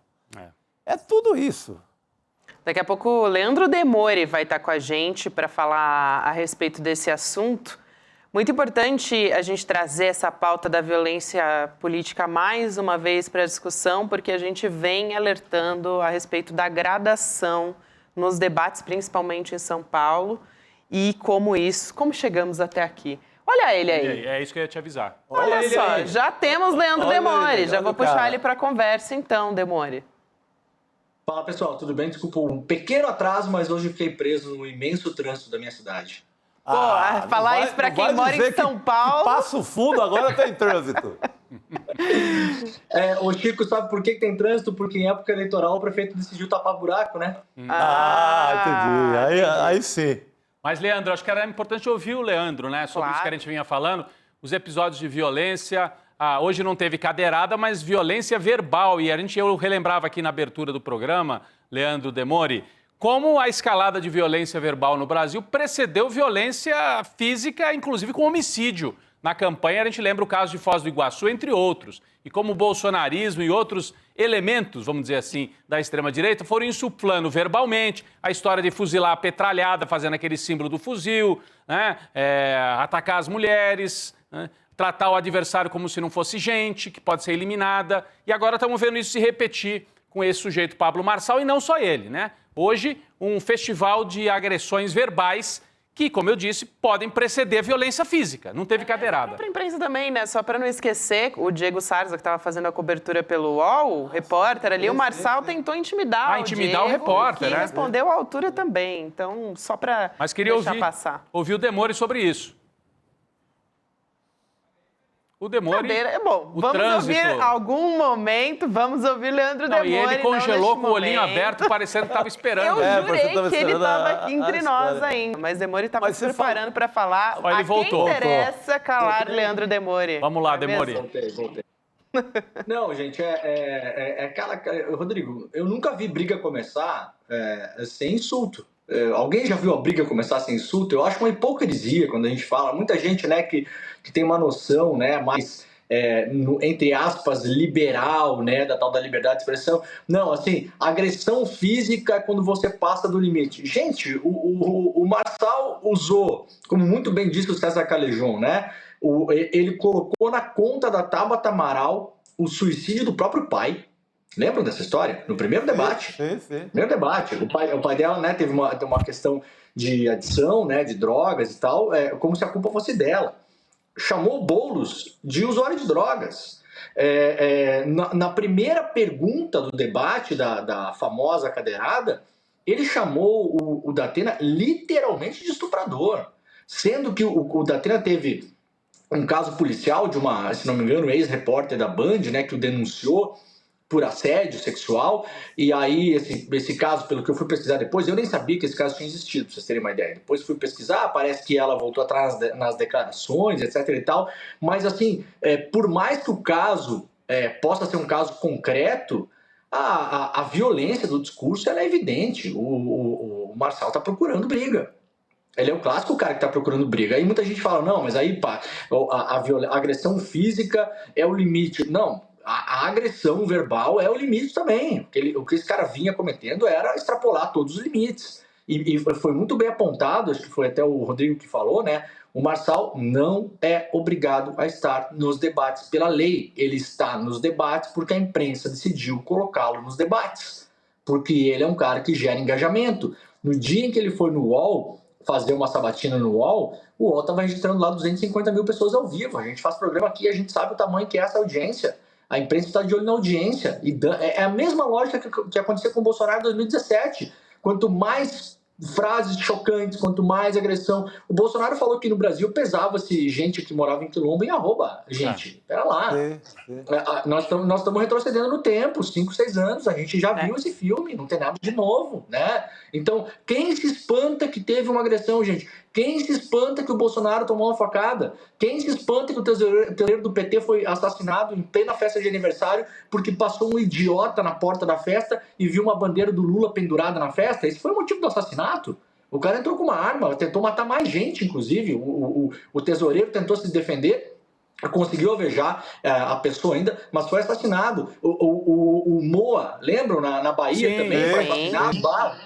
É tudo isso. Daqui a pouco o Leandro Demore vai estar com a gente para falar a respeito desse assunto. Muito importante a gente trazer essa pauta da violência política mais uma vez para a discussão, porque a gente vem alertando a respeito da gradação nos debates, principalmente em São Paulo, e como chegamos até aqui. Olha ele aí. É isso que eu ia te avisar. Olha só, já temos Leandro Demore. Já vou puxar ele para a conversa então, Demore. Fala pessoal, tudo bem? Desculpa um pequeno atraso, mas hoje fiquei preso no imenso trânsito da minha cidade. Falar isso para quem mora em São Paulo. Passo Fundo agora tem trânsito. O Chico sabe por que tem trânsito? Porque em época eleitoral o prefeito decidiu tapar buraco, né? Entendi. Aí sim. Mas, Leandro, acho que era importante ouvir o Leandro, né? Sobre isso que a gente vinha falando. Os episódios de violência. Hoje não teve cadeirada, mas violência verbal. E eu relembrava aqui na abertura do programa, Leandro Demore, como a escalada de violência verbal no Brasil precedeu violência física, inclusive com homicídio. Na campanha, a gente lembra o caso de Foz do Iguaçu, entre outros. E como o bolsonarismo e outros elementos, vamos dizer assim, da extrema-direita foram insuflando verbalmente a história de fuzilar a petralhada, fazendo aquele símbolo do fuzil, né? Atacar as mulheres, né? Tratar o adversário como se não fosse gente, que pode ser eliminada. E agora estamos vendo isso se repetir com esse sujeito Pablo Marçal, e não só ele, né? Hoje, um festival de agressões verbais que, como eu disse, podem preceder violência física. Não teve cadeirada. A própria imprensa também, né? Só para não esquecer, o Diego Sarza, que estava fazendo a cobertura pelo UOL, o repórter ali, o Marçal tentou intimidar intimidar o o repórter, que né? respondeu à altura também. Então, só para deixar passar. Ouvir o Demore sobre isso. O Demore... Vamos ouvir algum momento, vamos ouvir Leandro Demore. E ele congelou com o olhinho aberto, parecendo que estava esperando. Eu jurei que ele estava aqui entre nós ainda. Mas Demore estava se preparando para falar. Ele voltou. Quem interessa calar Leandro Demore. Vamos lá, Demore. Voltei. Não, gente, Rodrigo, eu nunca vi briga começar sem insulto. Alguém já viu a briga começar sem insulto? Eu acho uma hipocrisia quando a gente fala. Muita gente, né, que tem uma noção, né, mais, entre aspas, liberal, né, da tal da liberdade de expressão. Não, assim, agressão física é quando você passa do limite. Gente, o Marçal usou, como muito bem disse o César Callejon, né, ele colocou na conta da Tabata Amaral o suicídio do próprio pai. Lembram dessa história? No primeiro debate. Sim. Primeiro debate. O pai dela, né, teve uma questão de adição, né, de drogas e tal, como se a culpa fosse dela. Chamou o Boulos de usuário de drogas. Na primeira pergunta do debate da famosa cadeirada, ele chamou o Datena literalmente de estuprador. Sendo que o Datena teve um caso policial de uma, se não me engano, ex-repórter da Band, né, que o denunciou por assédio sexual, e aí esse caso, pelo que eu fui pesquisar depois, eu nem sabia que esse caso tinha existido, pra vocês terem uma ideia. Depois fui pesquisar, parece que ela voltou atrás nas declarações, etc e tal, mas assim, por mais que o caso possa ser um caso concreto, a violência do discurso ela é evidente. O Marçal está procurando briga. Ele é o clássico cara que está procurando briga. Aí muita gente fala, não, mas aí pá, a agressão física é o limite. Não, a agressão verbal é o limite também. O que esse cara vinha cometendo era extrapolar todos os limites. E foi muito bem apontado, acho que foi até o Rodrigo que falou, né? O Marçal não é obrigado a estar nos debates pela lei. Ele está nos debates porque a imprensa decidiu colocá-lo nos debates. Porque ele é um cara que gera engajamento. No dia em que ele foi no UOL fazer uma sabatina no UOL, o UOL estava registrando lá 250 mil pessoas ao vivo. A gente faz programa aqui, a gente sabe o tamanho que é essa audiência. A imprensa está de olho na audiência. E é a mesma lógica que aconteceu com o Bolsonaro em 2017. Quanto mais frases chocantes, quanto mais agressão. O Bolsonaro falou que no Brasil pesava-se gente que morava em quilombo em arroba. Gente, pera lá. Nós estamos retrocedendo no tempo, 5, 6 anos, a gente já viu esse filme, não tem nada de novo, né? Então, quem se espanta que teve uma agressão, gente? Quem se espanta que o Bolsonaro tomou uma facada? Quem se espanta que o tesoureiro do PT foi assassinado em plena festa de aniversário porque passou um idiota na porta da festa e viu uma bandeira do Lula pendurada na festa? Esse foi o motivo do assassinato. O cara entrou com uma arma, tentou matar mais gente, inclusive. O tesoureiro tentou se defender, conseguiu alvejar a pessoa ainda, mas foi assassinado. O Moa, lembram? Na Bahia sim, também, foi assassinado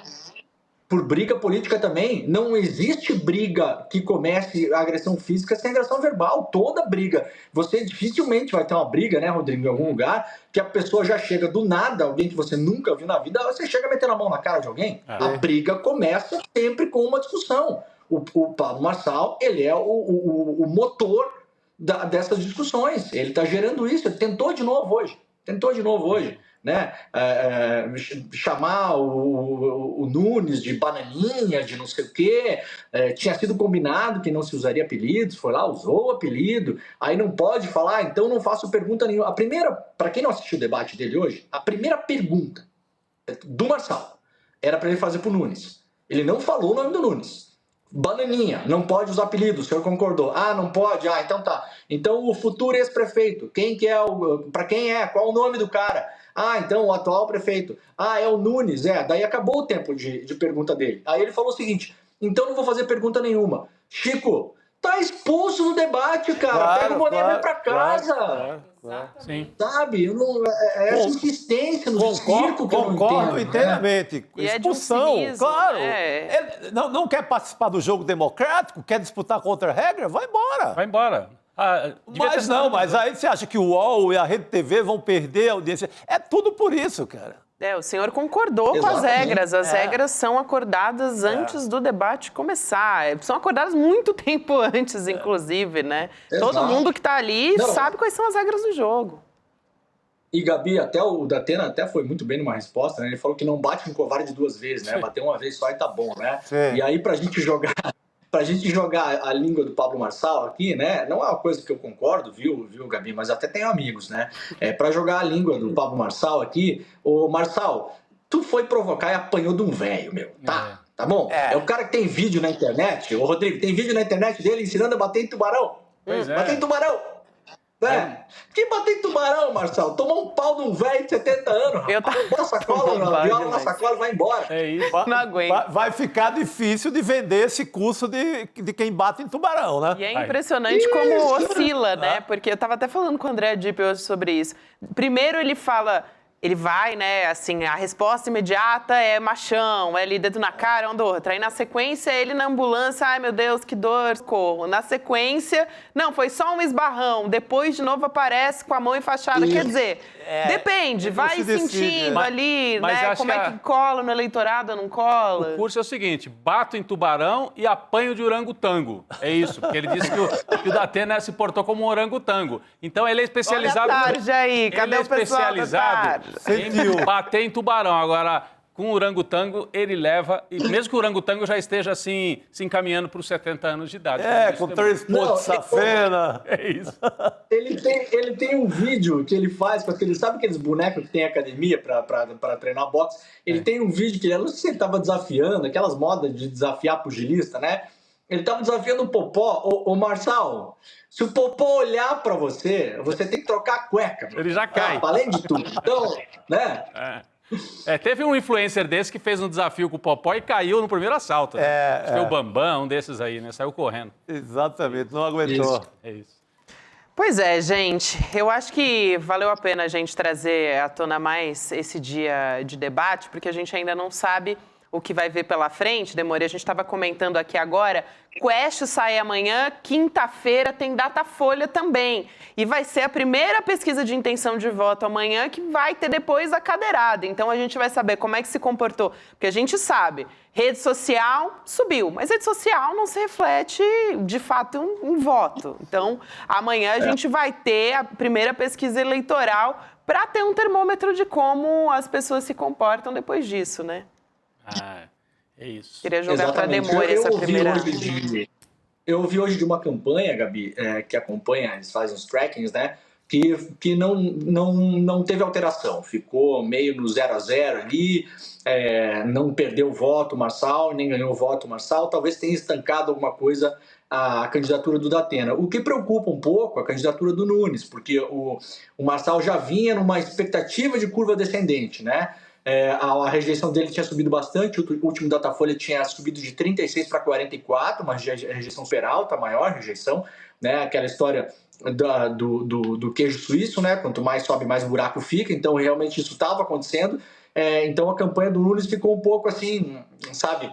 por briga política também. Não existe briga que comece a agressão física sem agressão verbal. Toda briga. Você dificilmente vai ter uma briga, né, Rodrigo, em algum lugar, que a pessoa já chega do nada, alguém que você nunca viu na vida, você chega metendo a mão na cara de alguém. A briga começa sempre com uma discussão. O Pablo Marçal, ele é o motor dessas discussões. Ele está gerando isso. Ele tentou de novo hoje. Né? Chamar o Nunes de bananinha, de não sei o quê, tinha sido combinado que não se usaria apelidos, foi lá, usou o apelido, aí não pode falar, então não faço pergunta nenhuma. A primeira, para quem não assistiu o debate dele hoje, a primeira pergunta do Marçal era para ele fazer pro Nunes. Ele não falou o nome do Nunes. Bananinha, não pode usar apelido, o senhor concordou. Ah, não pode? Ah, então tá. Então o futuro ex-prefeito, quem que é para quem é? Qual o nome do cara? Ah, então o atual prefeito. Ah, é o Nunes, daí acabou o tempo de pergunta dele. Aí ele falou o seguinte, então não vou fazer pergunta nenhuma. Chico, tá expulso do debate, cara. Claro, pega o boné e vai pra casa. Claro. Sim. Sabe? Essa insistência no circo que eu não entendo. Concordo inteiramente. E expulsão, é de um claro. Ele não quer participar do jogo democrático, quer disputar contra a regra, vai embora. Vai embora. Mas aí você acha que o UOL e a Rede TV vão perder a audiência? É tudo por isso, cara. O senhor concordou com as regras. As regras são acordadas antes do debate começar. São acordadas muito tempo antes, inclusive, né? Exato. Todo mundo que está ali sabe quais são as regras do jogo. E, Gabi, até o Datena até foi muito bem numa resposta, né? Ele falou que não bate um covarde 2 vezes, né? Bater uma vez só e tá bom, né? Sim. E aí, pra gente jogar a língua do Pablo Marçal aqui, né? Não é uma coisa que eu concordo, viu, Gabi? Mas até tenho amigos, né? Pra jogar a língua do Pablo Marçal aqui, ô Marçal, tu foi provocar e apanhou de um velho, meu. Tá bom? É o cara que tem vídeo na internet, ô Rodrigo, tem vídeo na internet dele ensinando a bater em tubarão. Bater em tubarão. Que bater em tubarão, Marçal? Tomou um pau de um velho de 70 anos. Bota sacola, viola na sacola e vai embora. É isso. Não aguento. Vai ficar difícil de vender esse curso de quem bate em tubarão, né? E é impressionante como oscila, né? Porque eu tava até falando com o André Dipp hoje sobre isso. Primeiro ele fala... Ele vai, né, assim, a resposta imediata é machão, é ali dedo na cara, uma do outra. Aí na sequência, ele na ambulância, ai meu Deus, que dor, corro. Na sequência, não, foi só um esbarrão. Depois, de novo, aparece com a mão enfaixada. Quer dizer, depende, vai sentindo ali, né, como é que cola no eleitorado ou não cola. O curso é o seguinte, bato em tubarão e apanho de orangotango. É isso, porque ele disse que o Datena se portou como um orangotango. Então, ele é especializado... Olha a tarde aí, cadê o pessoal da tarde? Em bater em tubarão. Agora, com o orangotango, ele leva, e mesmo que o orangotango já esteja assim, se encaminhando para os 70 anos de idade. Com 3 pontos de safena. É isso. Ele tem um vídeo que ele faz, porque ele sabe aqueles bonecos que tem academia para treinar boxe. Ele tem um vídeo que ele, não sei se ele estava desafiando, aquelas modas de desafiar pugilista, né? Ele estava desafiando o Popó. Ô Marçal, se o Popó olhar para você, você tem que trocar a cueca. Ele já cai. Além de tudo. Então, né? Teve um influencer desse que fez um desafio com o Popó e caiu no primeiro assalto. Né? Acho que foi o Bambam, um desses aí, né? Saiu correndo. Exatamente, não aguentou. É isso. Pois é, gente. Eu acho que valeu a pena a gente trazer à tona mais esse dia de debate, porque a gente ainda não sabe o que vai ver pela frente. Demorei, a gente estava comentando aqui agora. Quest sai amanhã, quinta-feira tem Datafolha também. E vai ser a primeira pesquisa de intenção de voto amanhã que vai ter depois a cadeirada. Então a gente vai saber como é que se comportou. Porque a gente sabe, rede social subiu, mas rede social não se reflete de fato em voto. Então amanhã a gente vai ter a primeira pesquisa eleitoral para ter um termômetro de como as pessoas se comportam depois disso, né? É isso. Queria jogar para a Demore essa primeira. Eu ouvi hoje de uma campanha, Gabi, que acompanha, eles fazem os trackings, né? Que não teve alteração. Ficou meio no 0-0 ali, não perdeu o voto o Marçal, nem ganhou o voto o Marçal. Talvez tenha estancado alguma coisa a candidatura do Datena. O que preocupa um pouco a candidatura do Nunes, porque o Marçal já vinha numa expectativa de curva descendente, né? A rejeição dele tinha subido bastante, o último Datafolha tinha subido de 36 para 44, uma rejeição super alta, a maior rejeição, né? Aquela história do queijo suíço, né? Quanto mais sobe, mais buraco fica, então realmente isso estava acontecendo. Então a campanha do Nunes ficou um pouco assim, sabe?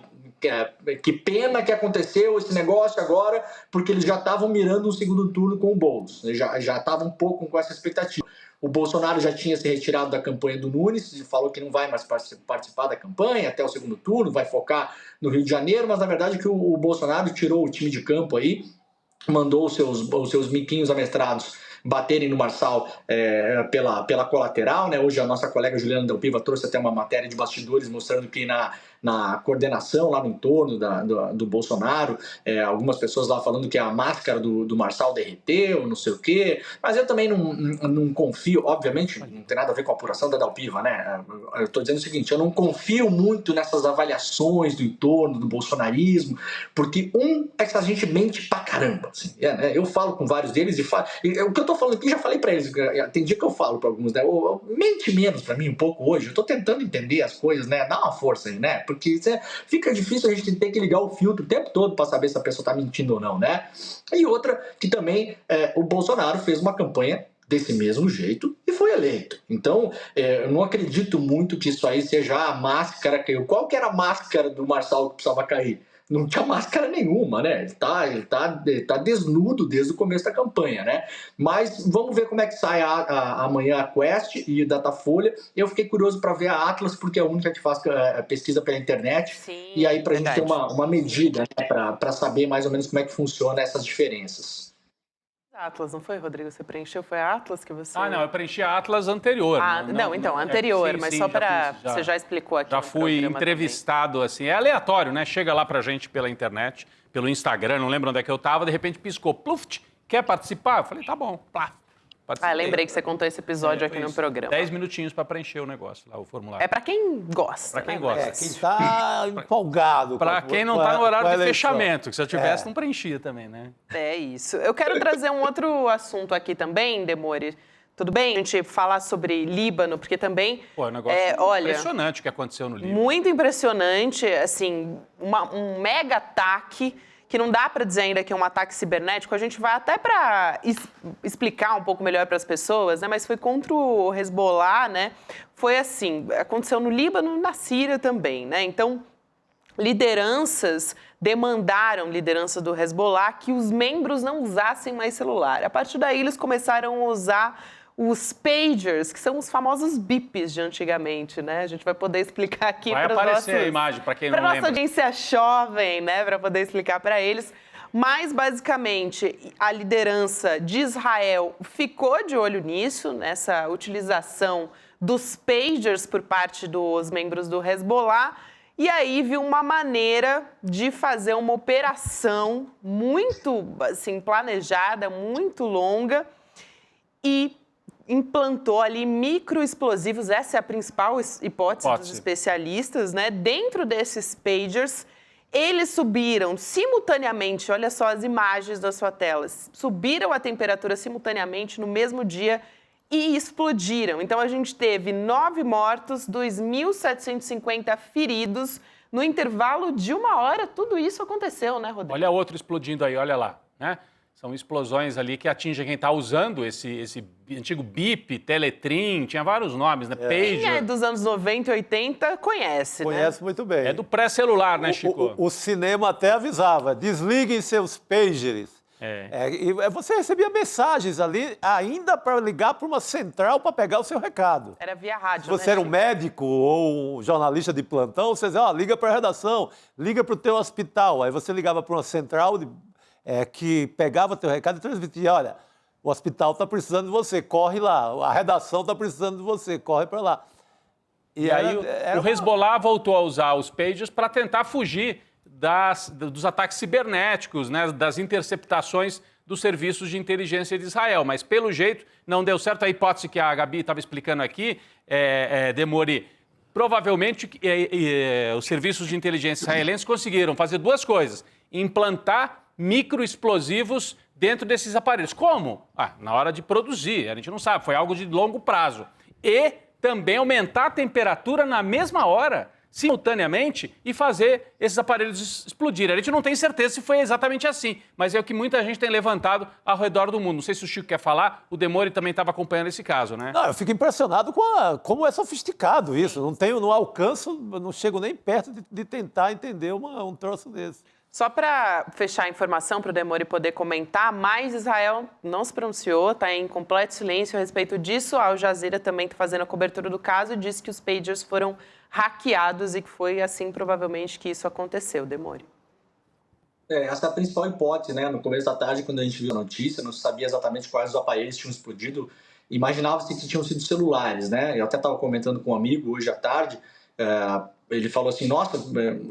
Que pena que aconteceu esse negócio agora, porque eles já estavam mirando um segundo turno com o Boulos, já estavam um pouco com essa expectativa. O Bolsonaro já tinha se retirado da campanha do Nunes e falou que não vai mais participar da campanha até o segundo turno, vai focar no Rio de Janeiro, mas na verdade que o Bolsonaro tirou o time de campo aí, mandou os seus miquinhos amestrados baterem no Marçal pela colateral, né? Hoje a nossa colega Juliana Del Piva trouxe até uma matéria de bastidores mostrando que na coordenação lá no entorno do Bolsonaro, algumas pessoas lá falando que a máscara do Marçal derreteu, não sei o quê, mas eu também não confio, obviamente não tem nada a ver com a apuração da Del Piva, né? Eu estou dizendo o seguinte, eu não confio muito nessas avaliações do entorno, do bolsonarismo, porque é que a gente mente pra caramba, assim, né? Eu falo com vários deles e o que eu tô falando aqui, já falei pra eles, tem dia que eu falo pra alguns, né? Mente menos pra mim um pouco hoje, eu tô tentando entender as coisas, né? Dá uma força aí, né? Porque fica difícil a gente ter que ligar o filtro o tempo todo para saber se a pessoa está mentindo ou não, né? E outra, que também o Bolsonaro fez uma campanha desse mesmo jeito e foi eleito. Então, eu não acredito muito que isso aí seja a máscara que caiu. Qual que era a máscara do Marçal que precisava cair? Não tinha máscara nenhuma, né? Ele tá desnudo desde o começo da campanha, né? Mas vamos ver como é que sai amanhã a Quest e a Datafolha. Eu fiquei curioso para ver a Atlas, porque é a única que faz pesquisa pela internet. Sim, e aí para a gente ter uma medida, né? Para saber mais ou menos como é que funciona essas diferenças. Atlas, não foi, Rodrigo? Você preencheu? Foi a Atlas que você... Não, eu preenchi a Atlas anterior. Anterior, mas sim, só para... Você já explicou aqui. Já fui entrevistado, também. Assim, é aleatório, né? Chega lá pra gente pela internet, pelo Instagram, não lembro onde é que eu tava, de repente piscou, pluft, quer participar? Eu falei, tá bom, plá. Lembrei que você contou esse episódio aqui no programa. 10 minutinhos para preencher o negócio lá, o formulário. É para quem gosta. Para quem gosta. Quem tá empolgado. Para quem não tá no horário de fechamento, que se eu tivesse, não preenchia também, né? É isso. Eu quero trazer um outro assunto aqui também, Demore. Tudo bem? A gente falar sobre Líbano, porque também... Pô, é um negócio impressionante o que aconteceu no Líbano. Muito impressionante, assim, um mega ataque que não dá para dizer ainda que é um ataque cibernético, a gente vai até para explicar um pouco melhor para as pessoas, né? Mas foi contra o Hezbollah, né? Foi assim, aconteceu no Líbano e na Síria também, né? Então, lideranças demandaram, liderança do Hezbollah, que os membros não usassem mais celular. A partir daí, eles começaram a usar os pagers, que são os famosos bips de antigamente, né? A gente vai poder explicar aqui para Vai aparecer a imagem, para quem não lembra. Para nossa audiência jovem, né? Para poder explicar para eles. Mas, basicamente, a liderança de Israel ficou de olho nisso, nessa utilização dos pagers por parte dos membros do Hezbollah. E aí viu uma maneira de fazer uma operação muito assim, planejada, muito longa, e implantou ali microexplosivos. Essa é a principal hipótese dos especialistas, né? Dentro desses pagers, eles subiram simultaneamente, olha só as imagens da sua tela, subiram a temperatura simultaneamente no mesmo dia e explodiram. Então, a gente teve 9 mortos, 2.750 feridos. No intervalo de 1 hora, tudo isso aconteceu, né, Rodrigo? Olha outro explodindo aí, olha lá, né? São explosões ali que atingem quem está usando esse antigo BIP, Teletrim, tinha vários nomes, né? Pager. Quem é dos anos 90 e 80 conhece, né? Conhece muito bem. É do pré-celular, né, Chico? O cinema até avisava, desliguem seus pagers. E você recebia mensagens ali ainda para ligar para uma central para pegar o seu recado. Era via rádio, Se você era um médico ou um jornalista de plantão, você dizia, liga para a redação, liga para o teu hospital. Aí você ligava para uma central que pegava teu recado e transmitia, olha, o hospital está precisando de você, corre lá. A redação está precisando de você, corre para lá. E aí o Hezbollah voltou a usar os pagers para tentar fugir dos ataques cibernéticos, né, das interceptações dos serviços de inteligência de Israel. Mas, pelo jeito, não deu certo. A hipótese que a Gabi estava explicando aqui, Demori, provavelmente os serviços de inteligência israelenses conseguiram fazer 2 coisas. Implantar microexplosivos dentro desses aparelhos. Como? Na hora de produzir, a gente não sabe, foi algo de longo prazo. E também aumentar a temperatura na mesma hora, simultaneamente, e fazer esses aparelhos explodirem. A gente não tem certeza se foi exatamente assim, mas é o que muita gente tem levantado ao redor do mundo. Não sei se o Chico quer falar, o Demori também estava acompanhando esse caso, né? Não, eu fico impressionado com como é sofisticado isso. Não alcanço, não chego nem perto de tentar entender um troço desse. Só para fechar a informação para o Demori poder comentar, mas Israel não se pronunciou, está em completo silêncio a respeito disso. A Al Jazeera também está fazendo a cobertura do caso e disse que os pagers foram hackeados e que foi assim, provavelmente, que isso aconteceu, Demori. Essa é a principal hipótese, né? No começo da tarde, quando a gente viu a notícia, não sabia exatamente quais os aparelhos tinham explodido. Imaginava-se que tinham sido celulares, né? Eu até estava comentando com um amigo hoje à tarde, ele falou assim, nossa,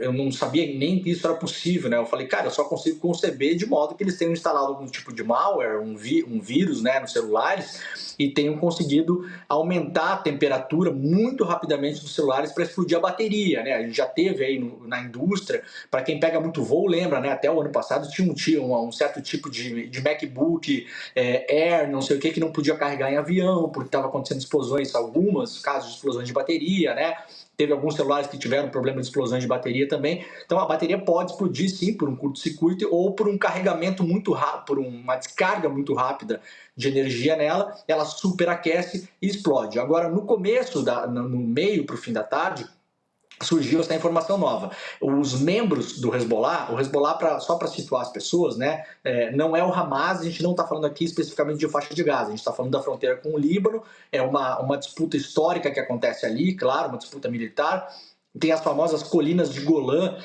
eu não sabia nem que isso era possível, né? Eu falei, cara, eu só consigo conceber de modo que eles tenham instalado algum tipo de malware, um vírus, né, nos celulares, e tenham conseguido aumentar a temperatura muito rapidamente dos celulares para explodir a bateria, né? A gente já teve aí na indústria, para quem pega muito voo, lembra, né? Até o ano passado tinha um certo tipo de MacBook Air, não sei o que não podia carregar em avião, porque estava acontecendo explosões, algumas casos de explosões de bateria, né? Teve alguns celulares que tiveram problema de explosões de bateria também. Então a bateria pode explodir sim por um curto-circuito ou por um carregamento muito rápido, por uma descarga muito rápida de energia nela, ela superaquece e explode. Agora no começo, no meio para o fim da tarde, surgiu essa informação nova. Os membros do Hezbollah, o Hezbollah, só para situar as pessoas, né, não é o Hamas, a gente não está falando aqui especificamente de faixa de Gaza, a gente está falando da fronteira com o Líbano, é uma disputa histórica que acontece ali, claro, uma disputa militar. Tem as famosas colinas de Golã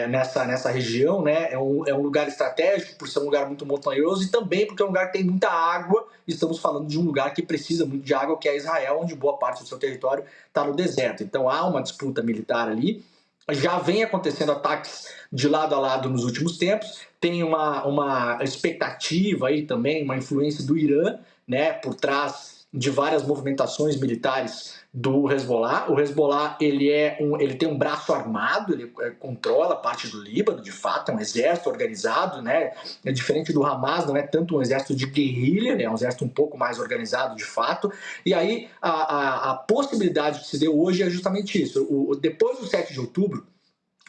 nessa região, né? É um lugar estratégico por ser um lugar muito montanhoso e também porque é um lugar que tem muita água. Estamos falando de um lugar que precisa muito de água, que é Israel, onde boa parte do seu território está no deserto. Então há uma disputa militar ali. Já vem acontecendo ataques de lado a lado nos últimos tempos. Tem uma expectativa aí também, uma influência do Irã, né, por trás de várias movimentações militares do Hezbollah. O Hezbollah ele tem um braço armado, ele controla parte do Líbano, de fato, é um exército organizado, né? É diferente do Hamas, não é tanto um exército de guerrilha, né? É um exército um pouco mais organizado, de fato. E aí a possibilidade que se deu hoje é justamente isso. Depois do 7 de outubro,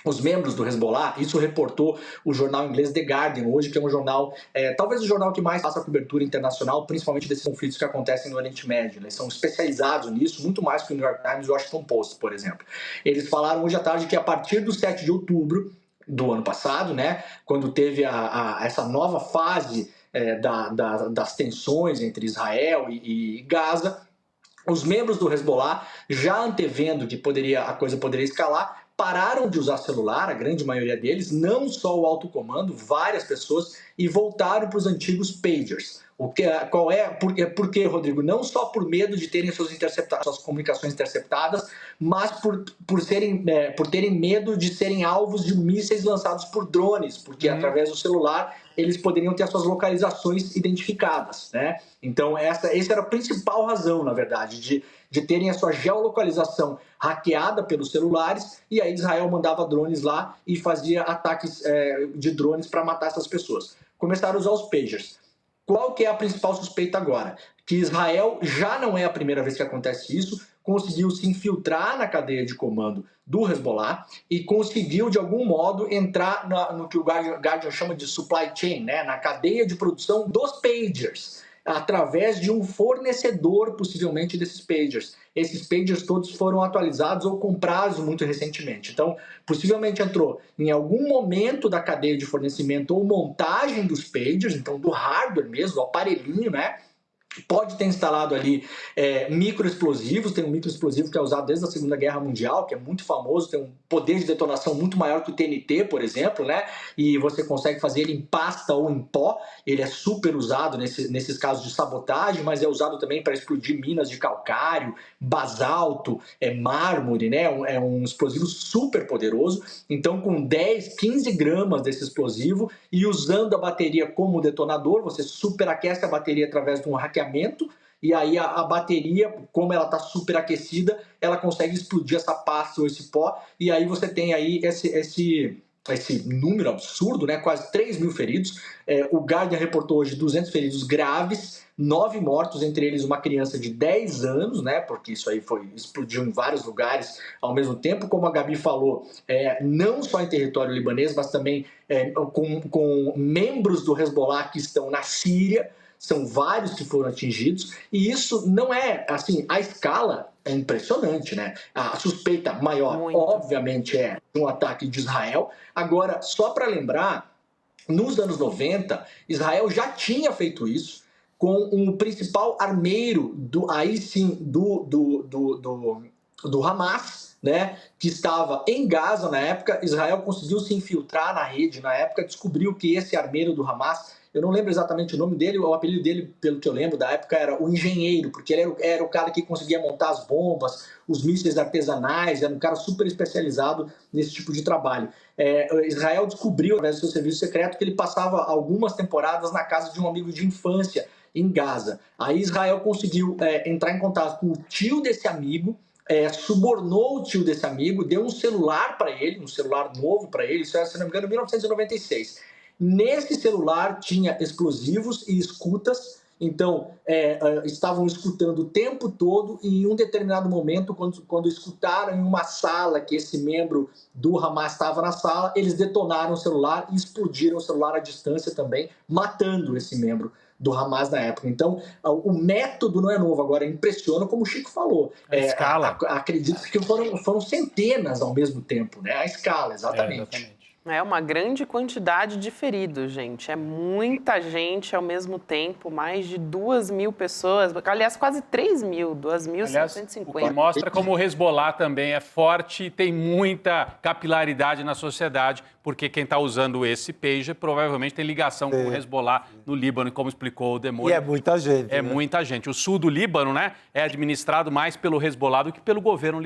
os membros do Hezbollah, isso reportou o jornal inglês The Guardian hoje, que é um jornal, talvez o jornal que mais faça cobertura internacional, principalmente desses conflitos que acontecem no Oriente Médio. Eles são especializados nisso, muito mais que o New York Times e o Washington Post, por exemplo. Eles falaram hoje à tarde que a partir do 7 de outubro do ano passado, né, quando teve essa nova fase das tensões entre Israel e Gaza, os membros do Hezbollah, já antevendo que a coisa poderia escalar, pararam de usar celular, a grande maioria deles, não só o alto comando, várias pessoas, e voltaram para os antigos pagers. Por quê, Rodrigo? Não só por medo de terem suas comunicações interceptadas, mas por terem medo de serem alvos de mísseis lançados por drones, porque através do celular eles poderiam ter as suas localizações identificadas, né? Então essa era a principal razão, na verdade, de terem a sua geolocalização hackeada pelos celulares, e aí Israel mandava drones lá e fazia ataques de drones para matar essas pessoas. Começaram a usar os pagers. Qual que é a principal suspeita agora? Que Israel, já não é a primeira vez que acontece isso, conseguiu se infiltrar na cadeia de comando do Hezbollah e conseguiu, de algum modo, entrar no que o Guardian chama de supply chain, né? Na cadeia de produção dos pagers, através de um fornecedor, possivelmente, desses pagers. Esses pagers todos foram atualizados ou comprados muito recentemente. Então, possivelmente entrou em algum momento da cadeia de fornecimento ou montagem dos pagers, então do hardware mesmo, do aparelhinho, né? Pode ter instalado ali microexplosivos. Tem um microexplosivo que é usado desde a Segunda Guerra Mundial, que é muito famoso, tem um poder de detonação muito maior que o TNT, por exemplo, né? E você consegue fazer ele em pasta ou em pó. Ele é super usado nesses casos de sabotagem, mas é usado também para explodir minas de calcário, basalto, mármore, né? É um explosivo super poderoso. Então, com 10, 15 gramas desse explosivo e usando a bateria como detonador, você superaquece a bateria através de um hackeamento, e aí a bateria, como ela está superaquecida, ela consegue explodir essa pasta ou esse pó, e aí você tem aí esse número absurdo, né? Quase 3 mil feridos. O Guardian reportou hoje 200 feridos graves, 9 mortos, entre eles uma criança de 10 anos, né? Porque isso aí explodiu em vários lugares ao mesmo tempo, como a Gabi falou, não só em território libanês, mas também com membros do Hezbollah que estão na Síria. São vários que foram atingidos, e isso não é, assim, a escala é impressionante, né? A suspeita maior, obviamente, é um ataque de Israel. Agora, só para lembrar, nos anos 90, Israel já tinha feito isso com um principal armeiro do Hamas, né, que estava em Gaza na época. Israel conseguiu se infiltrar na rede na época, descobriu que esse armeiro do Hamas, eu não lembro exatamente o nome dele, o apelido dele, pelo que eu lembro da época, era o engenheiro, porque ele era o cara que conseguia montar as bombas, os mísseis artesanais, era um cara super especializado nesse tipo de trabalho. Israel descobriu, através do seu serviço secreto, que ele passava algumas temporadas na casa de um amigo de infância em Gaza. Aí Israel conseguiu entrar em contato com o tio desse amigo, subornou o tio desse amigo, deu um celular para ele, um celular novo para ele, isso era, se não me engano, em 1996. Nesse celular tinha explosivos e escutas, então estavam escutando o tempo todo, e em um determinado momento, quando escutaram em uma sala que esse membro do Hamas estava na sala, eles detonaram o celular e explodiram o celular à distância também, matando esse membro do Hamas na época. Então, o método não é novo. Agora, impressiona, como o Chico falou. A escala. Acredito que foram centenas ao mesmo tempo, né? A escala, exatamente. É uma grande quantidade de feridos, gente. É muita gente ao mesmo tempo, mais de 2.000 pessoas. Aliás, quase 3.000, 2.750. O que mostra como o Hezbollah também é forte e tem muita capilaridade na sociedade, porque quem está usando esse pager provavelmente tem ligação com o Hezbollah no Líbano, como explicou o Demônio. E é muita gente. É muita gente. O sul do Líbano, né, é administrado mais pelo Hezbollah do que pelo governo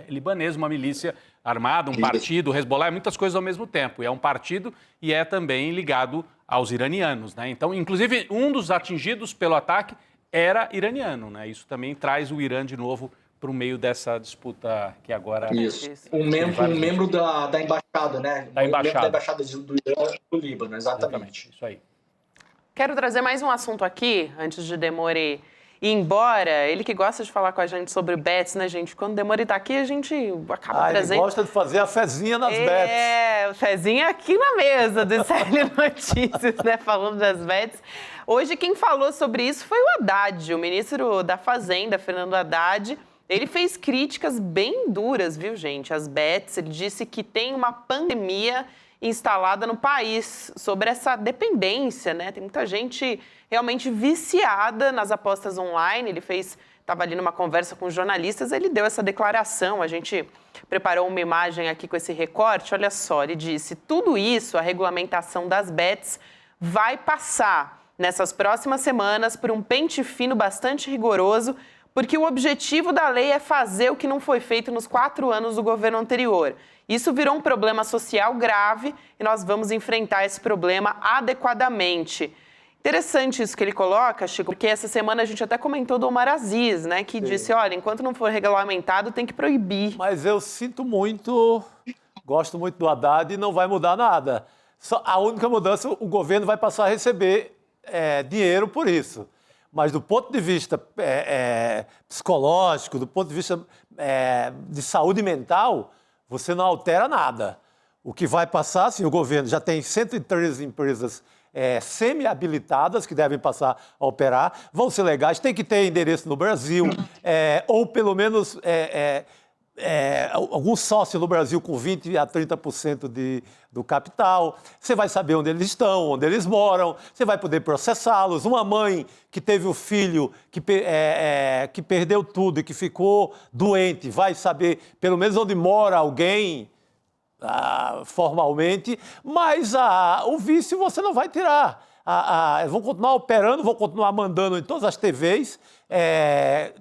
libanês, uma milícia armada, um partido. O Hezbollah é muitas coisas ao mesmo tempo. É um partido e é também ligado aos iranianos, né? Então, inclusive, um dos atingidos pelo ataque era iraniano, né? Isso também traz o Irã de novo para o meio dessa disputa que agora... Isso. Um membro da embaixada, né? Da embaixada. Da embaixada do Irã do Líbano, exatamente. Isso aí. Quero trazer mais um assunto aqui, antes de Demore ir embora. Ele que gosta de falar com a gente sobre bets, né, gente? Quando o Demore tá aqui, a gente acaba trazendo... Ele gosta de fazer a fezinha nas bets. O fezinha aqui na mesa do CL Notícias, né? Falando das bets. Hoje, quem falou sobre isso foi o Haddad, o ministro da Fazenda, Fernando Haddad. Ele fez críticas bem duras, viu, gente? As bets, ele disse que tem uma pandemia instalada no país sobre essa dependência, né? Tem muita gente realmente viciada nas apostas online. Ele estava ali numa conversa com jornalistas, ele deu essa declaração. A gente preparou uma imagem aqui com esse recorte. Olha só, ele disse: tudo isso, a regulamentação das bets, vai passar. nessas próximas semanas por um pente fino bastante rigoroso, porque o objetivo da lei é fazer o que não foi feito nos 4 anos do governo anterior. Isso virou um problema social grave e nós vamos enfrentar esse problema adequadamente. Interessante isso que ele coloca, Chico, porque essa semana a gente até comentou do Omar Aziz, né, que disse, olha, enquanto não for regulamentado, tem que proibir. Mas eu sinto muito, gosto muito do Haddad e não vai mudar nada. Só a única mudança, o governo vai passar a receber dinheiro por isso. Mas do ponto de vista psicológico, do ponto de vista de saúde mental, você não altera nada. O que vai passar, assim, o governo já tem 113 empresas semi-habilitadas que devem passar a operar, vão ser legais, tem que ter endereço no Brasil, ou pelo menos algum sócio no Brasil com 20% a 30% do capital. Você vai saber onde eles estão, onde eles moram, você vai poder processá-los. Uma mãe que teve o filho que perdeu tudo e que ficou doente vai saber pelo menos onde mora alguém formalmente, mas o vício você não vai tirar. Vão continuar operando, vão continuar mandando em todas as TVs,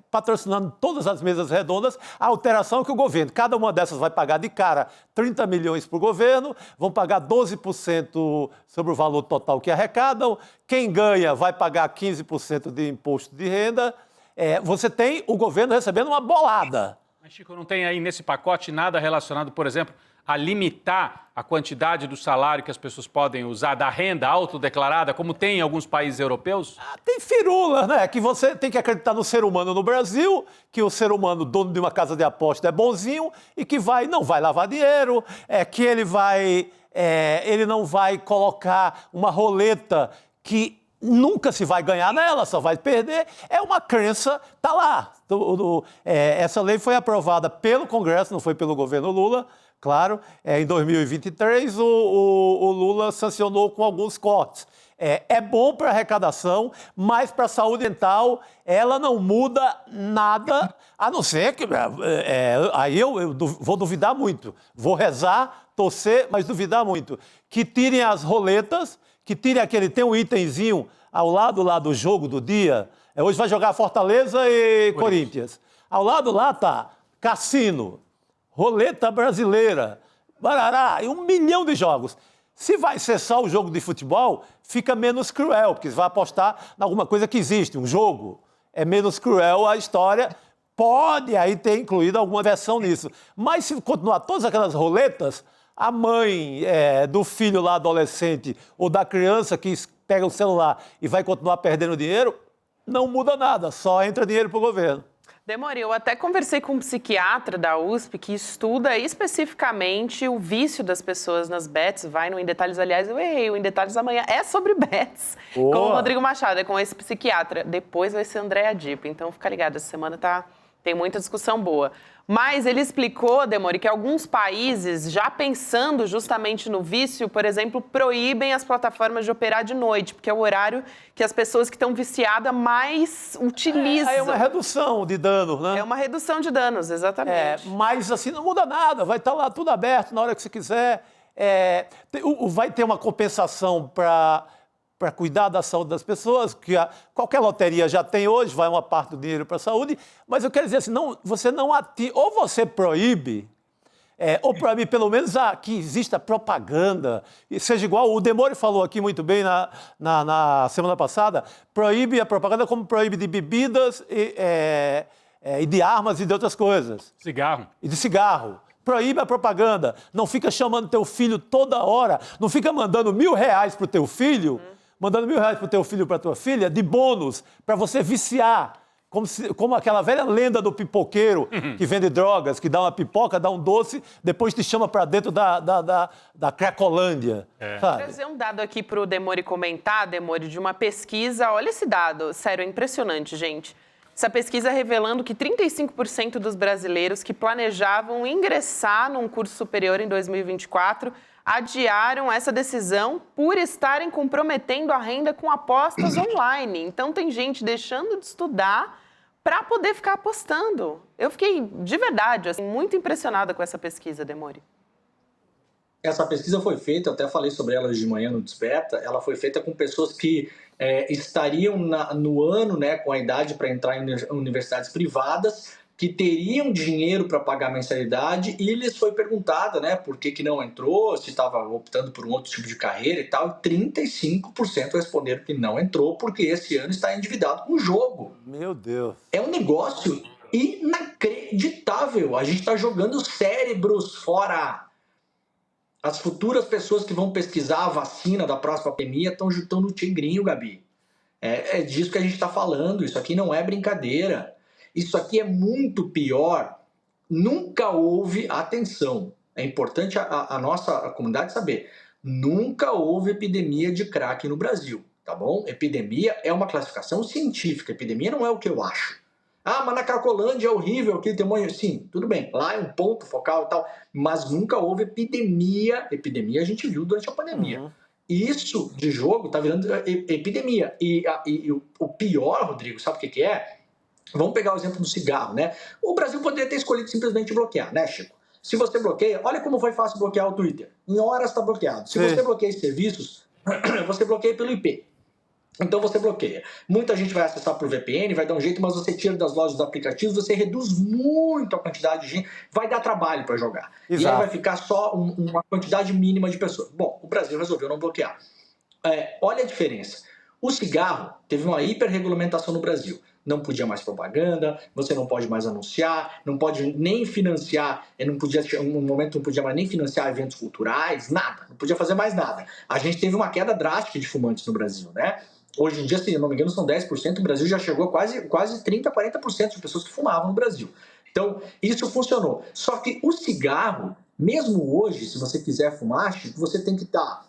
patrocinando todas as mesas redondas. A alteração é que o governo, cada uma dessas vai pagar de cara 30 milhões para o governo, vão pagar 12% sobre o valor total que arrecadam, quem ganha vai pagar 15% de imposto de renda. Você tem o governo recebendo uma bolada. Mas, Chico, não tem aí nesse pacote nada relacionado, por exemplo, a limitar a quantidade do salário que as pessoas podem usar, da renda autodeclarada, como tem em alguns países europeus? Tem firula, né? Que você tem que acreditar no ser humano no Brasil, que o ser humano, dono de uma casa de aposta, é bonzinho e que não vai lavar dinheiro, que ele não vai colocar uma roleta que nunca se vai ganhar nela, só vai perder. É uma crença, tá lá. Essa lei foi aprovada pelo Congresso, não foi pelo governo Lula. Claro, em 2023 o Lula sancionou com alguns cortes. É bom para a arrecadação, mas para a saúde mental ela não muda nada, a não ser que... aí eu vou duvidar muito. Vou rezar, torcer, mas duvidar muito. Que tirem as roletas, que tirem tem um itemzinho ao lado lá do jogo do dia. Hoje vai jogar Fortaleza e Corinthians. Ao lado lá tá cassino, roleta brasileira, barará, e 1 milhão de jogos. Se vai ser só o jogo de futebol, fica menos cruel, porque você vai apostar em alguma coisa que existe, um jogo. É menos cruel a história, pode aí ter incluído alguma versão nisso. Mas se continuar todas aquelas roletas, a mãe do filho lá adolescente ou da criança que pega o celular e vai continuar perdendo dinheiro, não muda nada, só entra dinheiro para o governo. Demori, eu até conversei com um psiquiatra da USP que estuda especificamente o vício das pessoas nas bets. Vai no Em Detalhes, aliás, eu errei, o Em Detalhes amanhã é sobre bets. Com o Rodrigo Machado, com esse psiquiatra. Depois vai ser Andréa Dipp, então fica ligado, essa semana tem muita discussão boa. Mas ele explicou, Demori, que alguns países, já pensando justamente no vício, por exemplo, proíbem as plataformas de operar de noite, porque é o horário que as pessoas que estão viciadas mais utilizam. É uma redução de danos, né? É uma redução de danos, exatamente. Mas assim, não muda nada, vai estar lá tudo aberto na hora que você quiser. Vai ter uma compensação para cuidar da saúde das pessoas, que qualquer loteria já tem hoje, vai uma parte do dinheiro para a saúde, mas eu quero dizer assim, você não ativa, ou você proíbe, ou proíbe pelo menos que exista propaganda, e seja igual, o Demori falou aqui muito bem na semana passada, proíbe a propaganda como proíbe de bebidas e de armas e de outras coisas. Cigarro. E de cigarro. Proíbe a propaganda, não fica chamando teu filho toda hora, não fica mandando R$1.000 pro teu filho, mandando R$1.000 pro teu filho ou pra tua filha, de bônus, para você viciar. Como aquela velha lenda do pipoqueiro que vende drogas, que dá uma pipoca, dá um doce, depois te chama para dentro da Cracolândia. Vou trazer um dado aqui pro Demori comentar, Demori, de uma pesquisa. Olha esse dado, sério, é impressionante, gente. Essa pesquisa revelando que 35% dos brasileiros que planejavam ingressar num curso superior em 2024 adiaram essa decisão por estarem comprometendo a renda com apostas online. Então, tem gente deixando de estudar para poder ficar apostando. Eu fiquei, de verdade, assim, muito impressionada com essa pesquisa, Demori. Essa pesquisa foi feita, eu até falei sobre ela hoje de manhã no Desperta, ela foi feita com pessoas que estariam no ano, né, com a idade para entrar em universidades privadas, que teriam dinheiro para pagar a mensalidade, e lhes foi perguntada, né, por que não entrou, se estava optando por um outro tipo de carreira e tal, e 35% responderam que não entrou porque esse ano está endividado com o jogo. Meu Deus. É um negócio inacreditável. A gente está jogando cérebros fora. As futuras pessoas que vão pesquisar a vacina da próxima pandemia estão no tigrinho, Gabi. É disso que a gente está falando. Isso aqui não é brincadeira. Isso aqui é muito pior. Nunca houve, atenção, é importante a nossa comunidade saber, nunca houve epidemia de crack no Brasil, tá bom? Epidemia é uma classificação científica. Epidemia não é o que eu acho. Ah, mas na Cracolândia é horrível, aquele tamanho. Sim, tudo bem, lá é um ponto focal e tal, mas nunca houve epidemia. Epidemia a gente viu durante a pandemia. Uhum. Isso de jogo tá virando epidemia. E o pior, Rodrigo, sabe o que é? Vamos pegar o exemplo do cigarro, né? O Brasil poderia ter escolhido simplesmente bloquear, né, Chico? Se você bloqueia, olha como foi fácil bloquear o Twitter. Em horas está bloqueado. Se você bloqueia serviços, você bloqueia pelo IP. Então você bloqueia. Muita gente vai acessar por VPN, vai dar um jeito, mas você tira das lojas dos aplicativos, você reduz muito a quantidade de gente, vai dar trabalho para jogar. Exato. E aí vai ficar só uma quantidade mínima de pessoas. Bom, o Brasil resolveu não bloquear. Olha a diferença. O cigarro teve uma hiperregulamentação no Brasil. Não podia mais propaganda, você não pode mais anunciar, não pode nem financiar, no momento não podia mais nem financiar eventos culturais, nada, não podia fazer mais nada. A gente teve uma queda drástica de fumantes no Brasil, né? Hoje em dia, se não me engano, são 10%, o Brasil já chegou a quase 30%, 40% de pessoas que fumavam no Brasil. Então, isso funcionou. Só que o cigarro, mesmo hoje, se você quiser fumar, você tem que estar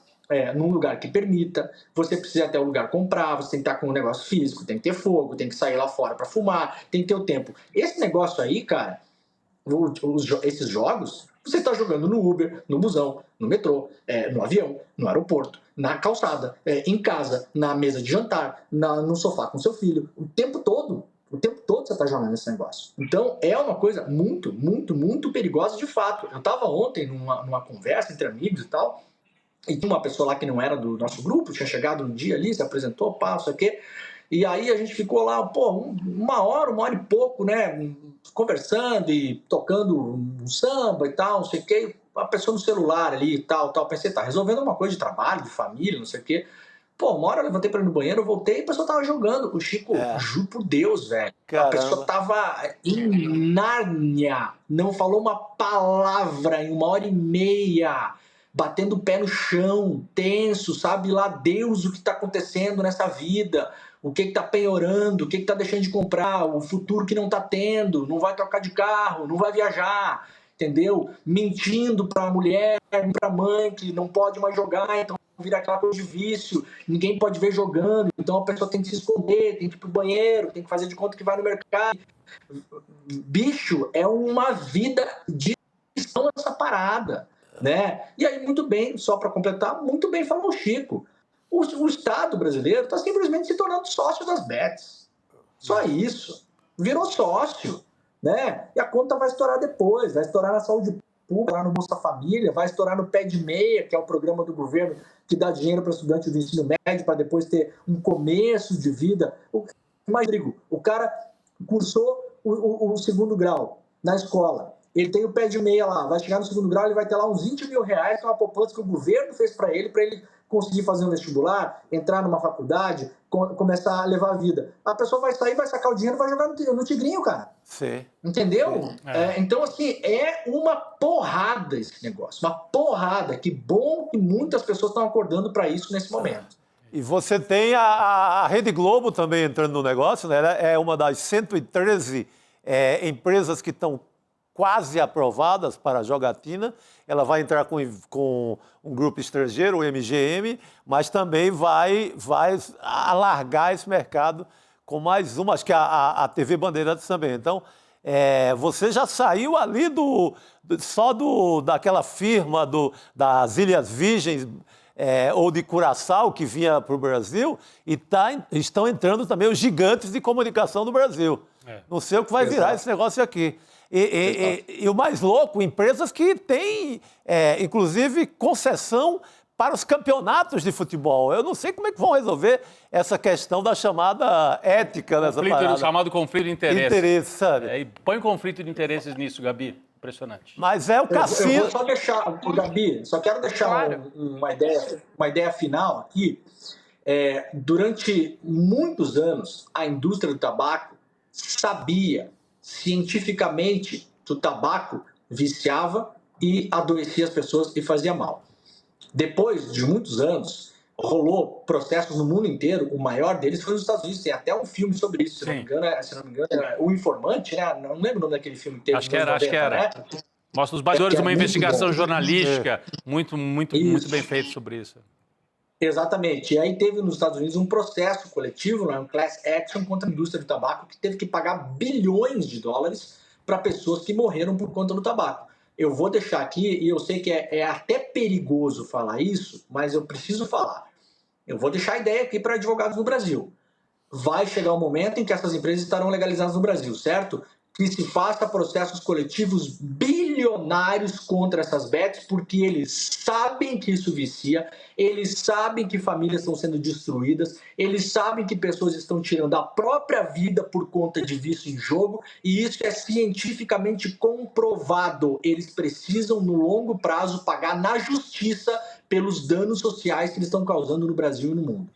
num lugar que permita, você precisa até o lugar comprar, você tem que estar com um negócio físico, tem que ter fogo, tem que sair lá fora para fumar, tem que ter o tempo. Esse negócio aí, cara, esses jogos, você está jogando no Uber, no busão, no metrô, no avião, no aeroporto, na calçada, em casa, na mesa de jantar, no sofá com seu filho, o tempo todo você está jogando esse negócio. Então, é uma coisa muito, muito, muito perigosa de fato. Eu estava ontem numa conversa entre amigos e tal, e tinha uma pessoa lá que não era do nosso grupo, tinha chegado um dia ali, se apresentou, pá, não sei o quê. E aí a gente ficou lá, uma hora e pouco, né, conversando e tocando um samba e tal, não sei o quê. A pessoa no celular ali e tal. Pensei, tá resolvendo uma coisa de trabalho, de família, não sei o quê. Uma hora eu levantei pra ir no banheiro, eu voltei e a pessoa tava jogando. O Chico, juro por Deus, velho. Caramba. A pessoa tava em Nárnia, não falou uma palavra em 1h30. Batendo o pé no chão, tenso, sabe lá Deus o que está acontecendo nessa vida, o que está penhorando, o que está deixando de comprar, o futuro que não está tendo, não vai trocar de carro, não vai viajar, entendeu? Mentindo para a mulher, para a mãe que não pode mais jogar, então vira aquela coisa de vício, ninguém pode ver jogando, então a pessoa tem que se esconder, tem que ir pro banheiro, tem que fazer de conta que vai no mercado. Bicho, é uma vida de essa parada. Né? E aí, muito bem, só para completar, muito bem falou o Chico. O Estado brasileiro está simplesmente se tornando sócio das bets. Só isso. Virou sócio. Né? E a conta vai estourar depois, vai estourar na saúde pública, vai estourar no Bolsa Família, vai estourar no Pé de Meia, que é o programa do governo que dá dinheiro para estudantes do ensino médio para depois ter um começo de vida. Mas, Rodrigo, o cara cursou o segundo grau na escola. Ele tem o Pé de Meia lá, vai chegar no segundo grau, ele vai ter lá uns 20 mil reais, que é uma poupança que o governo fez para ele conseguir fazer um vestibular, entrar numa faculdade, começar a levar a vida. A pessoa vai sair, vai sacar o dinheiro e vai jogar no tigrinho, cara. Sim. Entendeu? Sim. Então, assim, é uma porrada esse negócio, uma porrada. Que bom que muitas pessoas estão acordando para isso nesse momento. E você tem a Rede Globo também entrando no negócio, né? Ela é uma das 113 empresas que estão quase aprovadas para a jogatina. Ela vai entrar com um grupo estrangeiro, o MGM, mas também vai alargar esse mercado com mais uma, acho que a TV Bandeirantes também. Então, você já saiu ali daquela firma das Ilhas Virgens, ou de Curaçao, que vinha para o Brasil, e estão entrando também os gigantes de comunicação do Brasil. Não sei o que vai virar esse negócio aqui. E o mais louco, empresas que têm, inclusive, concessão para os campeonatos de futebol. Eu não sei como é que vão resolver essa questão da chamada ética nessa parada. O chamado conflito de interesses. Interesse, sabe? E põe conflito de interesses nisso, Gabi. Impressionante. Mas é o cassino. Eu vou só deixar, Gabi, só quero deixar uma ideia final aqui. Durante muitos anos, a indústria do tabaco sabia cientificamente que o tabaco viciava e adoecia as pessoas e fazia mal. Depois de muitos anos, rolou processos no mundo inteiro. O maior deles foi nos Estados Unidos. Tem até um filme sobre isso, se não me engano, era O Informante, né? Não lembro o nome daquele filme que teve. Acho que era. Né? Mostra os bastidores de uma investigação jornalística muito bem feita sobre isso. Exatamente. E aí teve nos Estados Unidos um processo coletivo, né, um class action contra a indústria do tabaco, que teve que pagar bilhões de dólares para pessoas que morreram por conta do tabaco. Eu vou deixar aqui, e eu sei que é até perigoso falar isso, mas eu preciso falar. Eu vou deixar a ideia aqui para advogados no Brasil. Vai chegar um momento em que essas empresas estarão legalizadas no Brasil, certo? Que se faça processos coletivos bilionários contra essas bets, porque eles sabem que isso vicia, eles sabem que famílias estão sendo destruídas, eles sabem que pessoas estão tirando a própria vida por conta de vício em jogo, e isso é cientificamente comprovado. Eles precisam, no longo prazo, pagar na justiça pelos danos sociais que eles estão causando no Brasil e no mundo.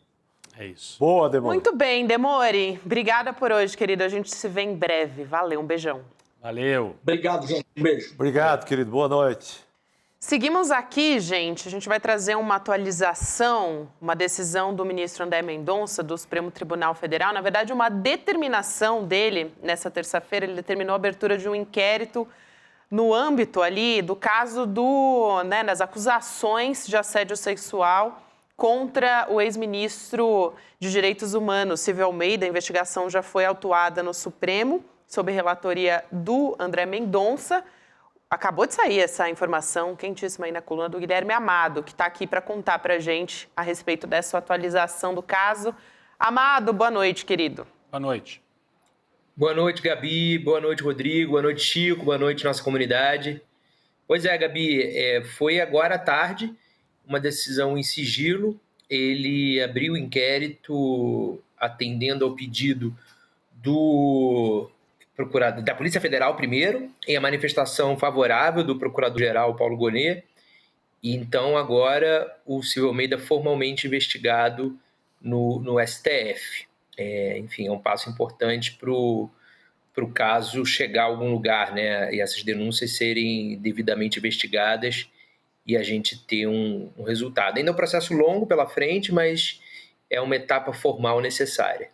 É isso. Boa, Demore. Muito bem, Demore. Obrigada por hoje, querido. A gente se vê em breve. Valeu, um beijão. Valeu. Obrigado, gente. Um beijo. Obrigado, querido. Boa noite. Seguimos aqui, gente. A gente vai trazer uma atualização, uma decisão do ministro André Mendonça, do Supremo Tribunal Federal. Na verdade, uma determinação dele, nessa terça-feira, ele determinou a abertura de um inquérito no âmbito ali do caso das acusações de assédio sexual contra o ex-ministro de Direitos Humanos, Silvio Almeida. A investigação já foi autuada no Supremo, sob relatoria do André Mendonça. Acabou de sair essa informação quentíssima aí na coluna do Guilherme Amado, que está aqui para contar para a gente a respeito dessa atualização do caso. Amado, boa noite, querido. Boa noite. Boa noite, Gabi. Boa noite, Rodrigo. Boa noite, Chico. Boa noite, nossa comunidade. Pois é, Gabi, foi agora à tarde uma decisão em sigilo. Ele abriu o inquérito atendendo ao pedido da Polícia Federal primeiro, em a manifestação favorável do Procurador-Geral Paulo Gonet. E então agora o Silvio Almeida formalmente investigado no STF. Enfim, é um passo importante para o caso chegar a algum lugar, né? E essas denúncias serem devidamente investigadas e a gente ter um resultado. Ainda é um processo longo pela frente, mas é uma etapa formal necessária.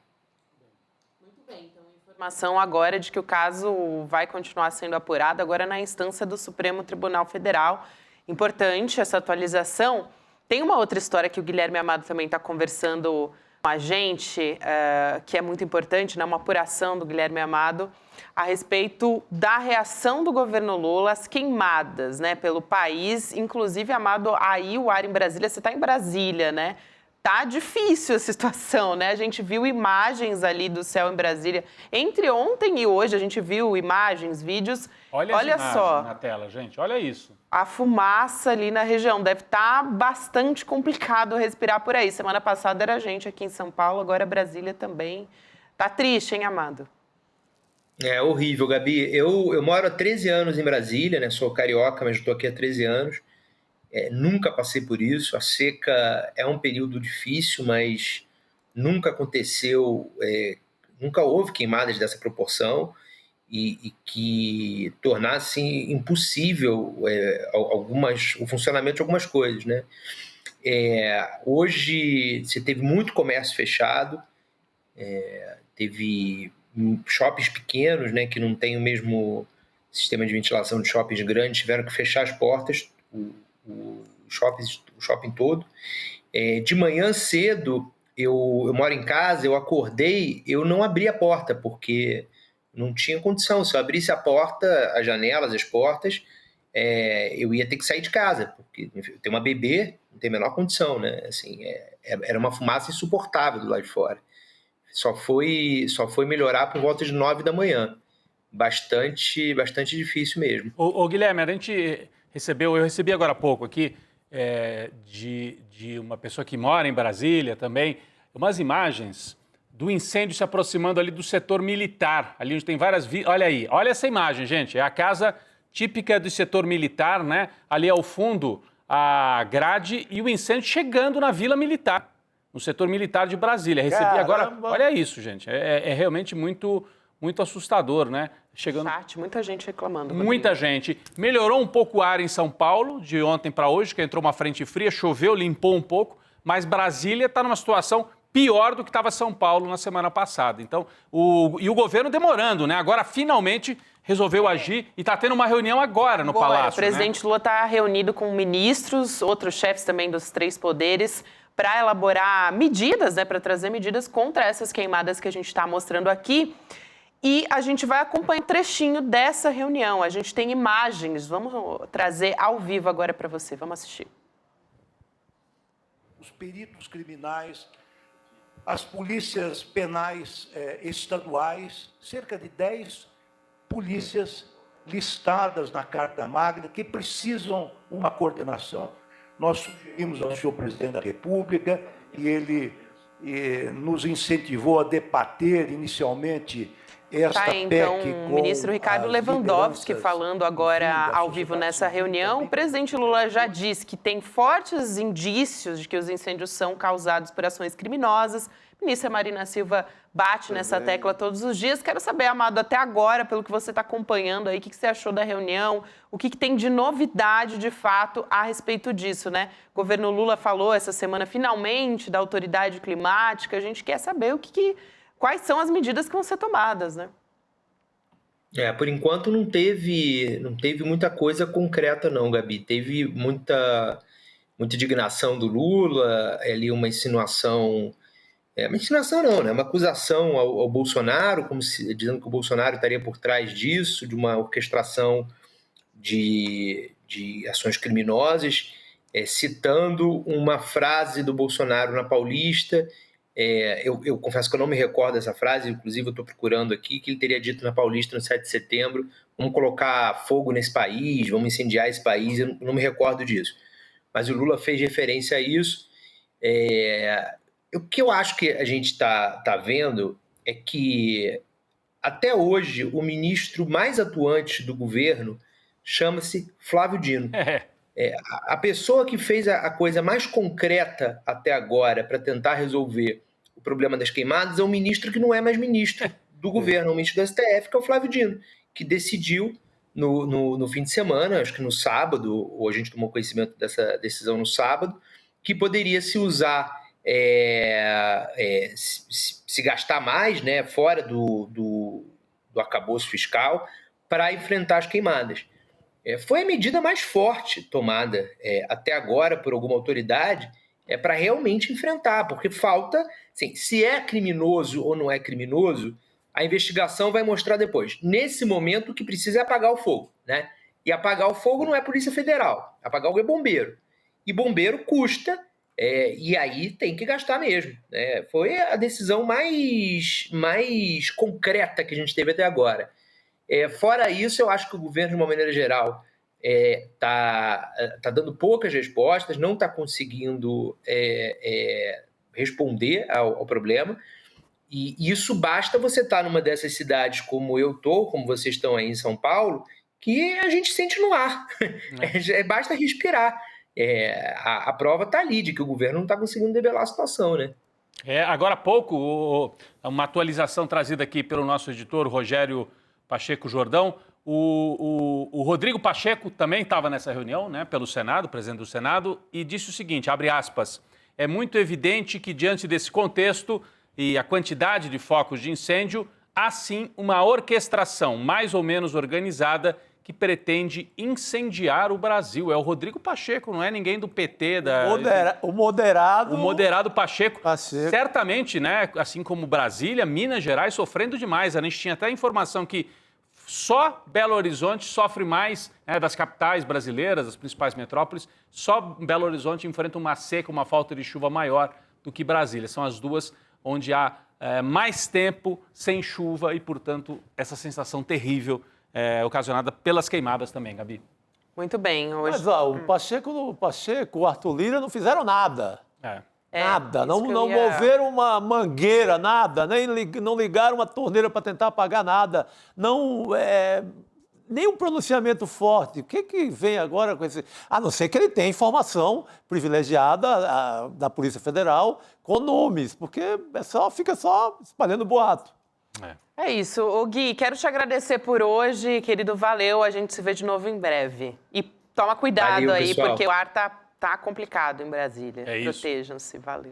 Muito bem, então a informação agora é de que o caso vai continuar sendo apurado agora na instância do Supremo Tribunal Federal. Importante essa atualização. Tem uma outra história que o Guilherme Amado também está conversando com a gente, que é muito importante, né? Uma apuração do Guilherme Amado a respeito da reação do governo Lula às queimadas, né, pelo país. Inclusive, Amado, aí o ar em Brasília, você está em Brasília, né? Tá difícil a situação, né? A gente viu imagens ali do céu em Brasília. Entre ontem e hoje, a gente viu imagens, vídeos. Olha só na tela, gente. Olha isso. A fumaça ali na região. Deve estar bastante complicado respirar por aí. Semana passada era a gente aqui em São Paulo, agora Brasília também. Tá triste, hein, Amado? É horrível, Gabi. Eu moro há 13 anos em Brasília, né? Sou carioca, mas estou aqui há 13 anos. Nunca passei por isso. A seca é um período difícil, mas nunca aconteceu, nunca houve queimadas dessa proporção e que tornasse impossível o funcionamento de algumas coisas, né? Hoje você teve muito comércio fechado, teve shoppings pequenos, né, que não tem o mesmo sistema de ventilação de shoppings grandes, tiveram que fechar as portas, o shopping todo. De manhã cedo, eu moro em casa, eu acordei, eu não abri a porta, porque não tinha condição. Se eu abrisse a porta, as janelas, as portas, eu ia ter que sair de casa, porque enfim, eu tenho uma bebê, não tem a menor condição, né? Assim, era uma fumaça insuportável do lado de fora. Só foi melhorar por volta de 9 da manhã. Bastante difícil mesmo. Ô Guilherme, a gente eu recebi agora há pouco aqui, de uma pessoa que mora em Brasília também, umas imagens do incêndio se aproximando ali do setor militar, ali onde tem várias... Olha aí, olha essa imagem, gente, é a casa típica do setor militar, né? Ali ao fundo, a grade e o incêndio chegando na Vila Militar, no setor militar de Brasília. Recebi agora... Olha isso, gente, é realmente muito assustador, né? Chegando... Chat, muita gente reclamando. Muita gente. Melhorou um pouco o ar em São Paulo, de ontem para hoje, que entrou uma frente fria, choveu, limpou um pouco, mas Brasília está numa situação pior do que estava São Paulo na semana passada. Então, o governo demorando, né? Agora, finalmente, resolveu agir e está tendo uma reunião agora no Palácio. O presidente Lula está reunido com ministros, outros chefes também dos 3 poderes, para elaborar medidas, né? Para trazer medidas contra essas queimadas que a gente está mostrando aqui. E a gente vai acompanhar um trechinho dessa reunião. A gente tem imagens, vamos trazer ao vivo agora para você. Vamos assistir. Os peritos criminais, as polícias penais estaduais, cerca de 10 polícias listadas na Carta Magna que precisam uma coordenação. Nós sugerimos ao senhor presidente da República e ele nos incentivou a debater inicialmente esta PEC então, o ministro Ricardo Lewandowski falando agora ao vivo nessa reunião. O presidente Lula já disse que tem fortes indícios de que os incêndios são causados por ações criminosas. A ministra Marina Silva bate nessa tecla todos os dias. Quero saber, Amado, até agora, pelo que você está acompanhando aí, o que você achou da reunião, o que tem de novidade, de fato, a respeito disso, né? O governo Lula falou essa semana, finalmente, da autoridade climática. A gente quer saber quais são as medidas que vão ser tomadas, né? Por enquanto não teve muita coisa concreta não, Gabi. Teve muita indignação do Lula, ali uma insinuação... uma insinuação não, né? Uma acusação ao Bolsonaro, dizendo que o Bolsonaro estaria por trás disso, de uma orquestração de ações criminosas, citando uma frase do Bolsonaro na Paulista. Eu confesso que eu não me recordo dessa frase, inclusive eu estou procurando aqui, que ele teria dito na Paulista no 7 de setembro, vamos colocar fogo nesse país, vamos incendiar esse país, eu não me recordo disso. Mas o Lula fez referência a isso. O que eu acho que a gente está vendo é que, até hoje, o ministro mais atuante do governo chama-se Flávio Dino. A pessoa que fez a coisa mais concreta até agora para tentar resolver o problema das queimadas é um ministro que não é mais ministro do governo, é o ministro do STF, que é o Flávio Dino, que decidiu no fim de semana, acho que no sábado, ou a gente tomou conhecimento dessa decisão no sábado, que poderia se usar, se gastar mais, né, fora do arcabouço fiscal para enfrentar as queimadas. Foi a medida mais forte tomada até agora por alguma autoridade para realmente enfrentar, porque falta, assim, se é criminoso ou não é criminoso, a investigação vai mostrar depois. Nesse momento, o que precisa é apagar o fogo, né? E apagar o fogo não é Polícia Federal, apagar o fogo é bombeiro. E bombeiro custa, e aí tem que gastar mesmo, né? Foi a decisão mais concreta que a gente teve até agora. Fora isso, eu acho que o governo, de uma maneira geral, tá dando poucas respostas, não está conseguindo responder ao problema. E isso basta você estar numa dessas cidades como eu estou, como vocês estão aí em São Paulo, que a gente sente no ar. Basta respirar. A prova está ali, de que o governo não está conseguindo debelar a situação, né? Agora há pouco, uma atualização trazida aqui pelo nosso editor, Rogério Pacheco Jordão. O Rodrigo Pacheco também estava nessa reunião, né, pelo Senado, presidente do Senado, e disse o seguinte, abre aspas, é muito evidente que diante desse contexto e a quantidade de focos de incêndio, há sim uma orquestração mais ou menos organizada que pretende incendiar o Brasil. É o Rodrigo Pacheco, não é ninguém do PT. O moderado... O moderado Pacheco. Certamente, né, assim como Brasília, Minas Gerais sofrendo demais. A gente tinha até informação que Só Belo Horizonte sofre mais das capitais brasileiras, das principais metrópoles. Só Belo Horizonte enfrenta uma seca, uma falta de chuva maior do que Brasília. São as duas onde há mais tempo sem chuva e, portanto, essa sensação terrível ocasionada pelas queimadas também, Gabi. Muito bem. Hoje... Mas o Pacheco, o Arthur Lira não fizeram nada. Nada, não moveram uma mangueira, nada, não ligaram uma torneira para tentar apagar nada, nem um pronunciamento forte. O que vem agora com esse... A não ser que ele tenha informação privilegiada da Polícia Federal com nomes, porque fica só espalhando boato. É isso. Ô Gui, quero te agradecer por hoje, querido, valeu, a gente se vê de novo em breve. E toma cuidado aí, pessoal, porque o ar tá complicado em Brasília. Protejam-se, valeu.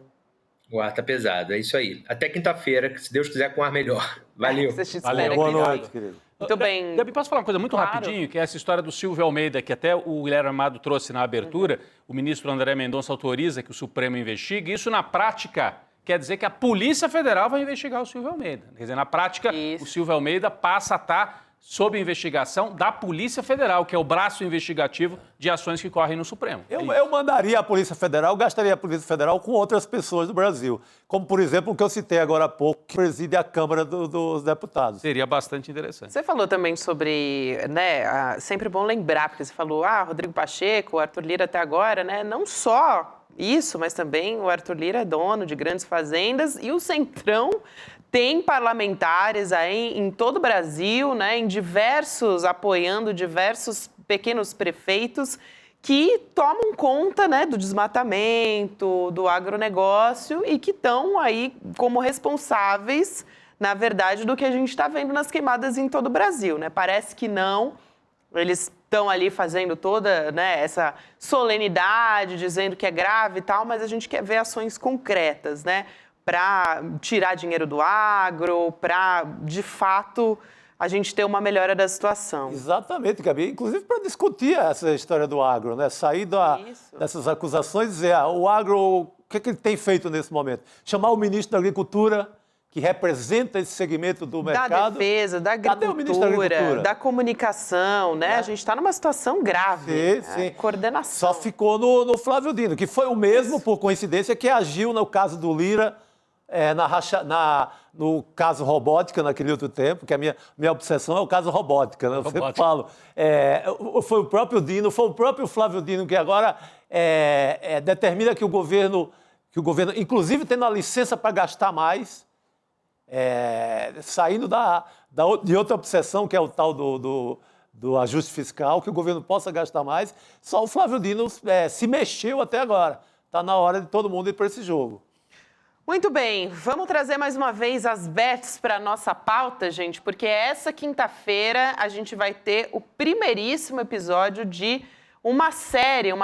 O ar tá pesado, é isso aí. Até quinta-feira, que se Deus quiser, com ar melhor. Valeu. Valeu, boa noite, querido. Muito bem. Gabi, posso falar uma coisa muito rapidinho, que é essa história do Silvio Almeida, que até o Guilherme Amado trouxe na abertura. O ministro André Mendonça autoriza que o Supremo investigue. Isso, na prática, quer dizer que a Polícia Federal vai investigar o Silvio Almeida. Quer dizer, na prática, o Silvio Almeida passa a estar sob investigação da Polícia Federal, que é o braço investigativo de ações que correm no Supremo. Eu mandaria a Polícia Federal, gastaria a Polícia Federal com outras pessoas do Brasil, como, por exemplo, o que eu citei agora há pouco, que preside a Câmara dos Deputados. Seria bastante interessante. Você falou também sobre, sempre bom lembrar, porque você falou, Rodrigo Pacheco, o Arthur Lira até agora, não só isso, mas também o Arthur Lira é dono de grandes fazendas e o Centrão tem parlamentares aí em todo o Brasil, apoiando diversos pequenos prefeitos que tomam conta, do desmatamento, do agronegócio e que estão aí como responsáveis, na verdade, do que a gente está vendo nas queimadas em todo o Brasil, Parece que não, eles estão ali fazendo toda essa solenidade, dizendo que é grave e tal, mas a gente quer ver ações concretas, para tirar dinheiro do agro, para, de fato, a gente ter uma melhora da situação. Exatamente, Gabi. Inclusive para discutir essa história do agro, sair dessas acusações e dizer, o agro, o que ele tem feito nesse momento? Chamar o ministro da Agricultura, que representa esse segmento do mercado. Da defesa, da agricultura, da comunicação, A gente está numa situação grave. Sim. Coordenação. Só ficou no Flávio Dino, que foi o mesmo, por coincidência, que agiu no caso do Lira, no caso robótica, naquele outro tempo, que a minha obsessão é o caso robótica, Eu sempre falo. Foi o próprio Dino, foi o próprio Flávio Dino que agora determina que o governo, inclusive tendo a licença para gastar mais, saindo de outra obsessão, que é o tal do ajuste fiscal, que o governo possa gastar mais. Só o Flávio Dino se mexeu até agora. Está na hora de todo mundo ir para esse jogo. Muito bem, vamos trazer mais uma vez as bets para a nossa pauta, gente, porque essa quinta-feira a gente vai ter o primeiríssimo episódio de uma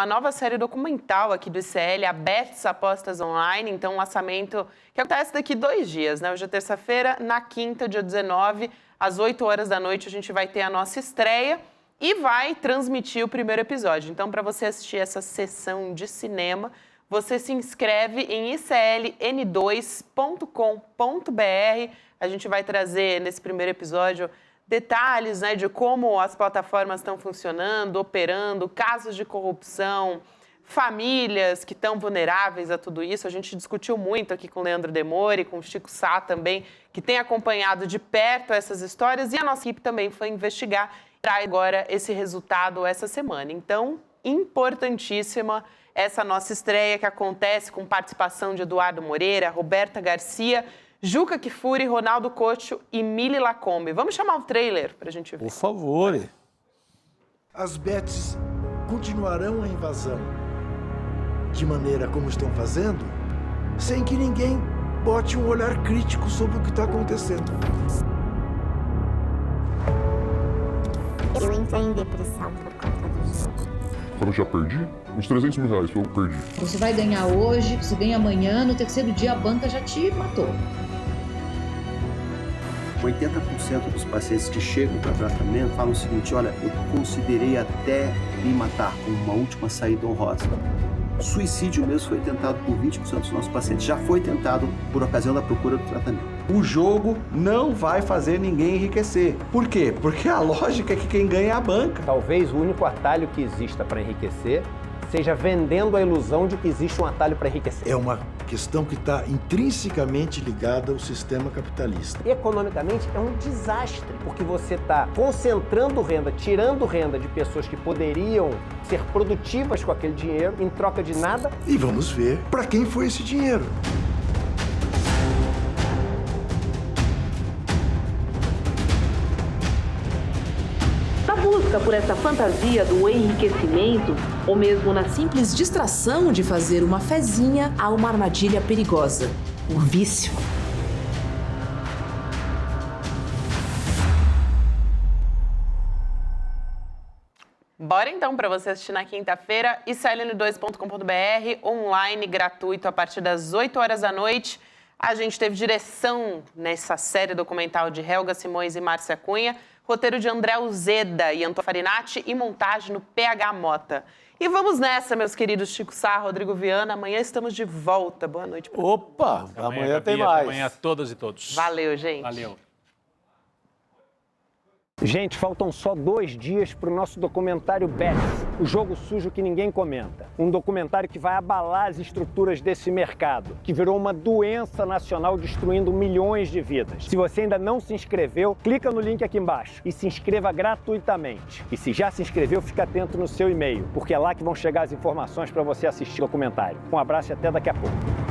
nova série documental aqui do ICL, a Bets Apostas Online, então um lançamento que acontece daqui 2 dias, Hoje é terça-feira, na quinta, dia 19, às 8 horas da noite, a gente vai ter a nossa estreia e vai transmitir o primeiro episódio. Então, para você assistir essa sessão de cinema, você se inscreve em icln2.com.br. A gente vai trazer nesse primeiro episódio detalhes de como as plataformas estão funcionando, operando, casos de corrupção, famílias que estão vulneráveis a tudo isso. A gente discutiu muito aqui com o Leandro Demore, com o Chico Sá também, que tem acompanhado de perto essas histórias, e a nossa equipe também foi investigar e traz agora esse resultado essa semana. Então, importantíssima essa nossa estreia que acontece com participação de Eduardo Moreira, Roberta Garcia, Juca Kfouri, Ronaldo Cocho e Mili Lacombe. Vamos chamar o trailer para a gente ver. Por favor. As bets continuarão a invasão de maneira como estão fazendo, sem que ninguém bote um olhar crítico sobre o que está acontecendo. Eu entrei em depressão por conta do jogo. Quando eu já perdi, uns 300 mil reais eu perdi. Você vai ganhar hoje, você ganha amanhã, no terceiro dia a banca já te matou. 80% dos pacientes que chegam para tratamento falam o seguinte: olha, eu considerei até me matar como uma última saída honrosa. Suicídio mesmo foi tentado por 20% dos nossos pacientes. Já foi tentado por ocasião da procura do tratamento. O jogo não vai fazer ninguém enriquecer. Por quê? Porque a lógica é que quem ganha é a banca. Talvez o único atalho que exista para enriquecer seja vendendo a ilusão de que existe um atalho para enriquecer. É uma questão que está intrinsecamente ligada ao sistema capitalista. Economicamente é um desastre, porque você está concentrando renda, tirando renda de pessoas que poderiam ser produtivas com aquele dinheiro em troca de nada. E vamos ver para quem foi esse dinheiro. Na busca por essa fantasia do enriquecimento, ou mesmo na simples distração de fazer uma fezinha, há uma armadilha perigosa: o vício. Bora então para você assistir na quinta-feira, icln2.com.br, online, gratuito, a partir das 8 horas da noite. A gente teve direção nessa série documental de Helga Simões e Márcia Cunha, roteiro de André Uzeda e Antônio Farinati e montagem no PH Mota. E vamos nessa, meus queridos Chico Sá, Rodrigo Viana. Amanhã estamos de volta. Boa noite. Opa, amanhã tem mais. Amanhã todas e todos. Valeu, gente. Valeu. Gente, faltam só 2 dias para o nosso documentário Bets, o jogo sujo que ninguém comenta. Um documentário que vai abalar as estruturas desse mercado, que virou uma doença nacional destruindo milhões de vidas. Se você ainda não se inscreveu, clica no link aqui embaixo e se inscreva gratuitamente. E se já se inscreveu, fica atento no seu e-mail, porque é lá que vão chegar as informações para você assistir o documentário. Um abraço e até daqui a pouco.